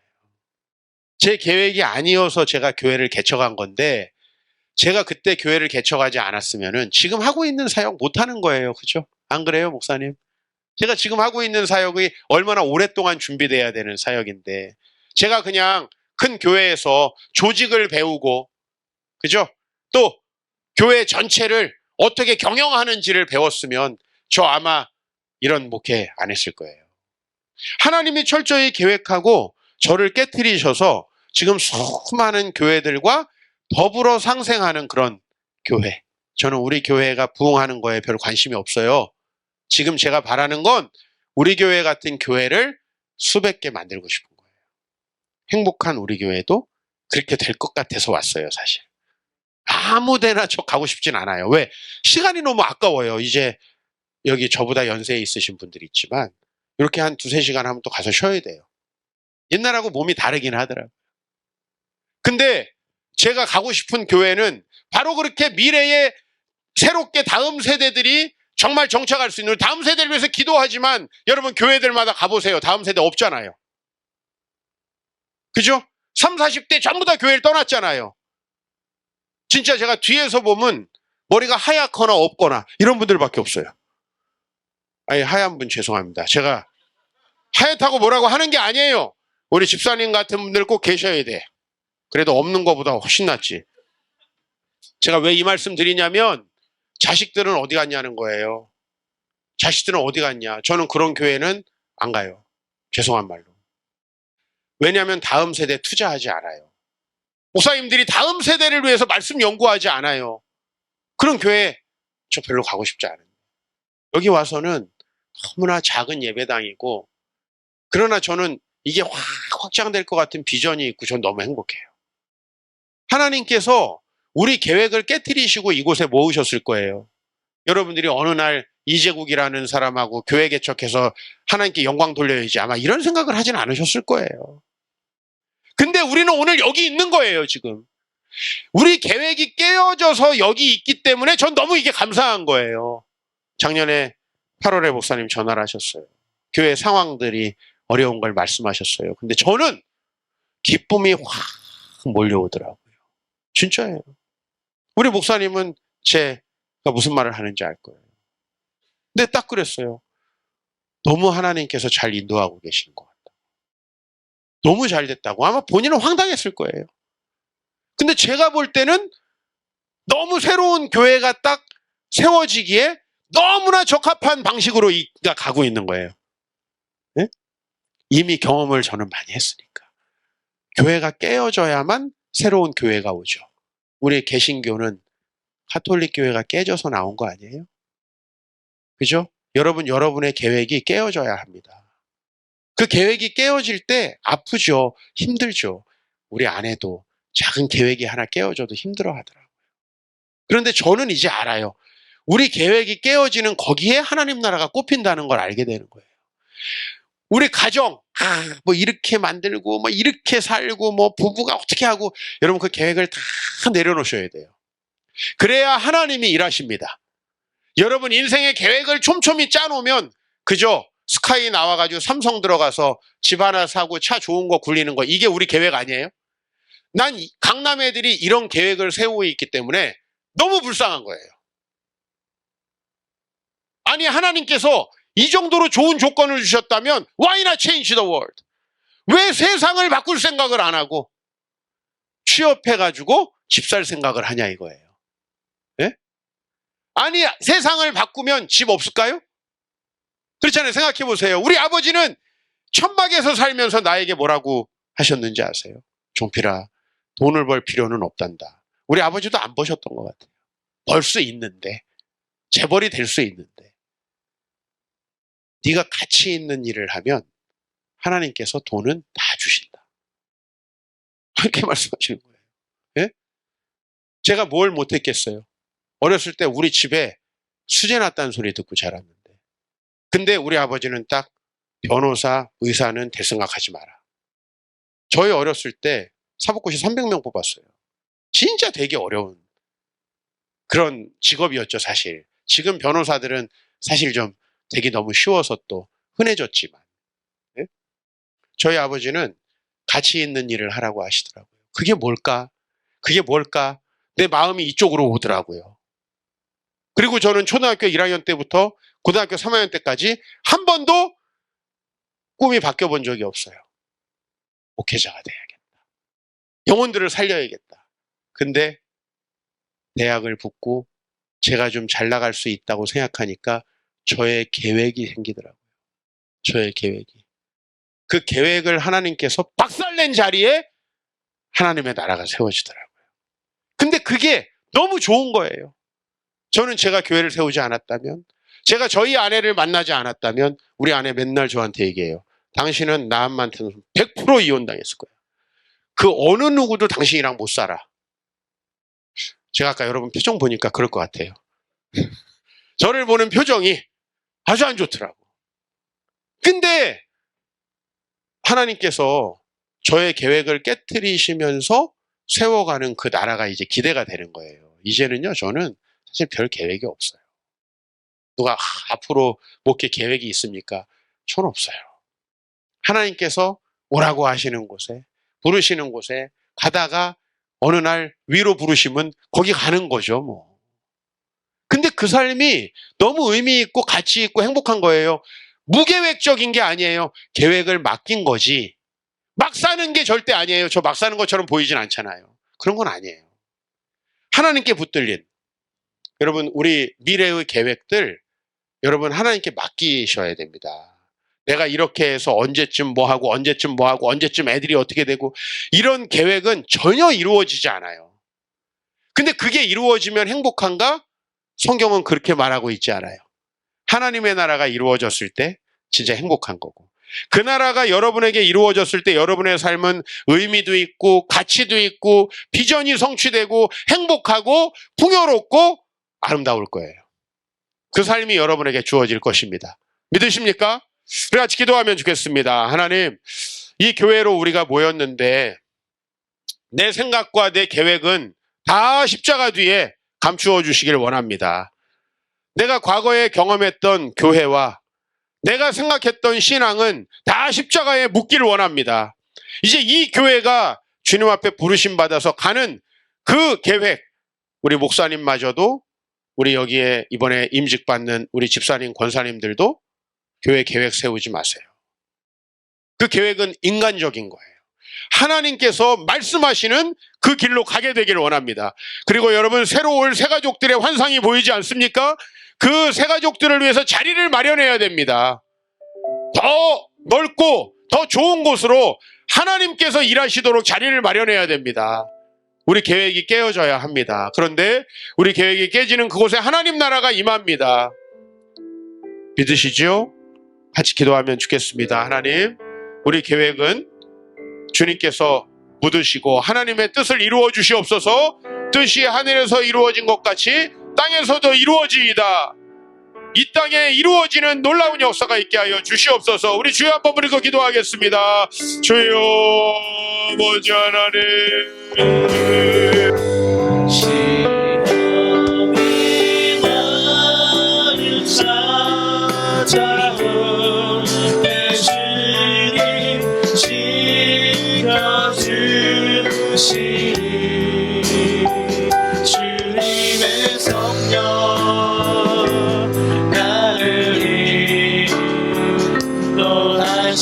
제 계획이 아니어서 제가 교회를 개척한 건데 제가 그때 교회를 개척하지 않았으면은 지금 하고 있는 사역 못 하는 거예요. 그죠? 안 그래요, 목사님? 제가 지금 하고 있는 사역이 얼마나 오랫동안 준비돼야 되는 사역인데 제가 그냥 큰 교회에서 조직을 배우고 그죠? 또 교회 전체를 어떻게 경영하는지를 배웠으면 저 아마 이런 목회 안 했을 거예요. 하나님이 철저히 계획하고 저를 깨트리셔서 지금 수많은 교회들과 더불어 상생하는 그런 교회. 저는 우리 교회가 부흥하는 거에 별 관심이 없어요. 지금 제가 바라는 건 우리 교회 같은 교회를 수백 개 만들고 싶은 거예요. 행복한 우리 교회도 그렇게 될 것 같아서 왔어요, 사실. 아무 데나 저 가고 싶진 않아요. 왜? 시간이 너무 아까워요. 이제 여기 저보다 연세에 있으신 분들이 있지만 이렇게 한 2-3시간 하면 또 가서 쉬어야 돼요. 옛날하고 몸이 다르긴 하더라고요. 근데 제가 가고 싶은 교회는 바로 그렇게 미래에 새롭게 다음 세대들이 정말 정착할 수 있는, 다음 세대를 위해서 기도하지만 여러분 교회들마다 가보세요. 다음 세대 없잖아요. 그죠? 30, 40대 전부 다 교회를 떠났잖아요. 진짜 제가 뒤에서 보면 머리가 하얗거나 없거나 이런 분들밖에 없어요. 아니, 하얀 분 죄송합니다. 제가 하얗다고 뭐라고 하는 게 아니에요. 우리 집사님 같은 분들 꼭 계셔야 돼. 그래도 없는 것보다 훨씬 낫지. 제가 왜 이 말씀 드리냐면 자식들은 어디 갔냐는 거예요. 자식들은 어디 갔냐. 저는 그런 교회는 안 가요. 죄송한 말로. 왜냐하면 다음 세대 투자하지 않아요. 목사님들이 다음 세대를 위해서 말씀 연구하지 않아요. 그런 교회 저 별로 가고 싶지 않아요. 여기 와서는 너무나 작은 예배당이고 그러나 저는 이게 확 확장될 것 같은 비전이 있고 전 너무 행복해요. 하나님께서 우리 계획을 깨트리시고 이곳에 모으셨을 거예요. 여러분들이 어느 날 이재국이라는 사람하고 교회 개척해서 하나님께 영광 돌려야지 아마 이런 생각을 하진 않으셨을 거예요. 근데 우리는 오늘 여기 있는 거예요, 지금. 우리 계획이 깨어져서 여기 있기 때문에 전 너무 이게 감사한 거예요. 작년에 8월에 목사님 전화를 하셨어요. 교회 상황들이 어려운 걸 말씀하셨어요. 근데 저는 기쁨이 확 몰려오더라고요. 진짜예요. 우리 목사님은 제가 무슨 말을 하는지 알 거예요. 근데 딱 그랬어요. 너무 하나님께서 잘 인도하고 계시는 것 같다. 너무 잘 됐다고. 아마 본인은 황당했을 거예요. 근데 제가 볼 때는 너무 새로운 교회가 딱 세워지기에 너무나 적합한 방식으로 가고 있는 거예요. 네? 이미 경험을 저는 많이 했으니까. 교회가 깨어져야만 새로운 교회가 오죠. 우리 개신교는 가톨릭 교회가 깨져서 나온 거 아니에요? 그죠? 여러분의 계획이 깨어져야 합니다. 그 계획이 깨어질 때 아프죠. 힘들죠. 우리 아내도 작은 계획이 하나 깨어져도 힘들어 하더라고요. 그런데 저는 이제 알아요. 우리 계획이 깨어지는 거기에 하나님 나라가 꼽힌다는 걸 알게 되는 거예요. 우리 가정, 뭐 이렇게 만들고, 뭐 이렇게 살고, 뭐 부부가 어떻게 하고, 여러분 그 계획을 다 내려놓으셔야 돼요. 그래야 하나님이 일하십니다. 여러분 인생의 계획을 촘촘히 짜놓으면 그죠? 스카이 나와가지고 삼성 들어가서 집 하나 사고 차 좋은 거 굴리는 거 이게 우리 계획 아니에요? 난 강남 애들이 이런 계획을 세우고 있기 때문에 너무 불쌍한 거예요. 아니 하나님께서 이 정도로 좋은 조건을 주셨다면 Why not change the world? 왜 세상을 바꿀 생각을 안 하고 취업해가지고 집 살 생각을 하냐 이거예요. 네? 아니 세상을 바꾸면 집 없을까요? 그렇잖아요. 생각해 보세요. 우리 아버지는 천막에서 살면서 나에게 뭐라고 하셨는지 아세요? 종필아, 돈을 벌 필요는 없단다. 우리 아버지도 안 버셨던 것 같아요. 벌 수 있는데, 재벌이 될 수 있는데, 네가 가치 있는 일을 하면 하나님께서 돈은 다 주신다. 그렇게 말씀하시는 거예요. 예? 제가 뭘 못했겠어요? 어렸을 때 우리 집에 수제 났다는 소리 듣고 자랐는데. 근데 우리 아버지는 딱 변호사, 의사는 될 생각하지 마라. 저희 어렸을 때 사법고시 300명 뽑았어요. 진짜 되게 어려운 그런 직업이었죠, 사실. 지금 변호사들은 사실 좀 되게 너무 쉬워서 또 흔해졌지만. 네? 저희 아버지는 가치 있는 일을 하라고 하시더라고요. 그게 뭘까? 그게 뭘까? 내 마음이 이쪽으로 오더라고요. 그리고 저는 초등학교 1학년 때부터 고등학교 3학년 때까지 한 번도 꿈이 바뀌어 본 적이 없어요. 목회자가 돼야겠다. 영혼들을 살려야겠다. 근데 대학을 붙고 제가 좀 잘 나갈 수 있다고 생각하니까 저의 계획이 생기더라고요. 저의 계획이. 그 계획을 하나님께서 박살낸 자리에 하나님의 나라가 세워지더라고요. 근데 그게 너무 좋은 거예요. 저는 제가 교회를 세우지 않았다면, 제가 저희 아내를 만나지 않았다면 우리 아내 맨날 저한테 얘기해요. 당신은 나한테는 100% 이혼당했을 거야. 그 어느 누구도 당신이랑 못 살아. 제가 아까 여러분 표정 보니까 그럴 것 같아요. 저를 보는 표정이 아주 안 좋더라고. 근데 하나님께서 저의 계획을 깨트리시면서 세워가는 그 나라가 이제 기대가 되는 거예요. 이제는요, 저는 사실 별 계획이 없어요. 누가 앞으로 목회 계획이 있습니까? 저는 없어요. 하나님께서 오라고 하시는 곳에, 부르시는 곳에 가다가 어느 날 위로 부르시면 거기 가는 거죠, 뭐. 근데 그 삶이 너무 의미 있고 가치 있고 행복한 거예요. 무계획적인 게 아니에요. 계획을 맡긴 거지. 막 사는 게 절대 아니에요. 저 막 사는 것처럼 보이진 않잖아요. 그런 건 아니에요. 하나님께 붙들린, 여러분, 우리 미래의 계획들, 여러분, 하나님께 맡기셔야 됩니다. 내가 이렇게 해서 언제쯤 뭐 하고, 언제쯤 뭐 하고, 언제쯤 애들이 어떻게 되고, 이런 계획은 전혀 이루어지지 않아요. 근데 그게 이루어지면 행복한가? 성경은 그렇게 말하고 있지 않아요. 하나님의 나라가 이루어졌을 때 진짜 행복한 거고, 그 나라가 여러분에게 이루어졌을 때 여러분의 삶은 의미도 있고 가치도 있고 비전이 성취되고 행복하고 풍요롭고 아름다울 거예요. 그 삶이 여러분에게 주어질 것입니다. 믿으십니까? 우리 같이 기도하면 좋겠습니다. 하나님, 이 교회로 우리가 모였는데 내 생각과 내 계획은 다 십자가 뒤에 감추어 주시길 원합니다. 내가 과거에 경험했던 교회와 내가 생각했던 신앙은 다 십자가에 묶기를 원합니다. 이제 이 교회가 주님 앞에 부르심 받아서 가는 그 계획, 우리 목사님마저도, 우리 여기에 이번에 임직받는 우리 집사님, 권사님들도 교회 계획 세우지 마세요. 그 계획은 인간적인 거예요. 하나님께서 말씀하시는 그 길로 가게 되기를 원합니다. 그리고 여러분, 새로 올 새가족들의 환상이 보이지 않습니까? 그 새가족들을 위해서 자리를 마련해야 됩니다. 더 넓고 더 좋은 곳으로 하나님께서 일하시도록 자리를 마련해야 됩니다. 우리 계획이 깨어져야 합니다. 그런데 우리 계획이 깨지는 그곳에 하나님 나라가 임합니다. 믿으시죠? 같이 기도하면 좋겠습니다. 하나님, 우리 계획은 주님께서 묻으시고 하나님의 뜻을 이루어 주시옵소서. 뜻이 하늘에서 이루어진 것 같이 땅에서도 이루어지이다. 이 땅에 이루어지는 놀라운 역사가 있게 하여 주시옵소서. 우리 주여 한번 부르고 기도하겠습니다. 주여 아버지 하나님, 시험이 나를 찾아온 내 주님 지켜주시니 주님의 성령 나를 인도하시니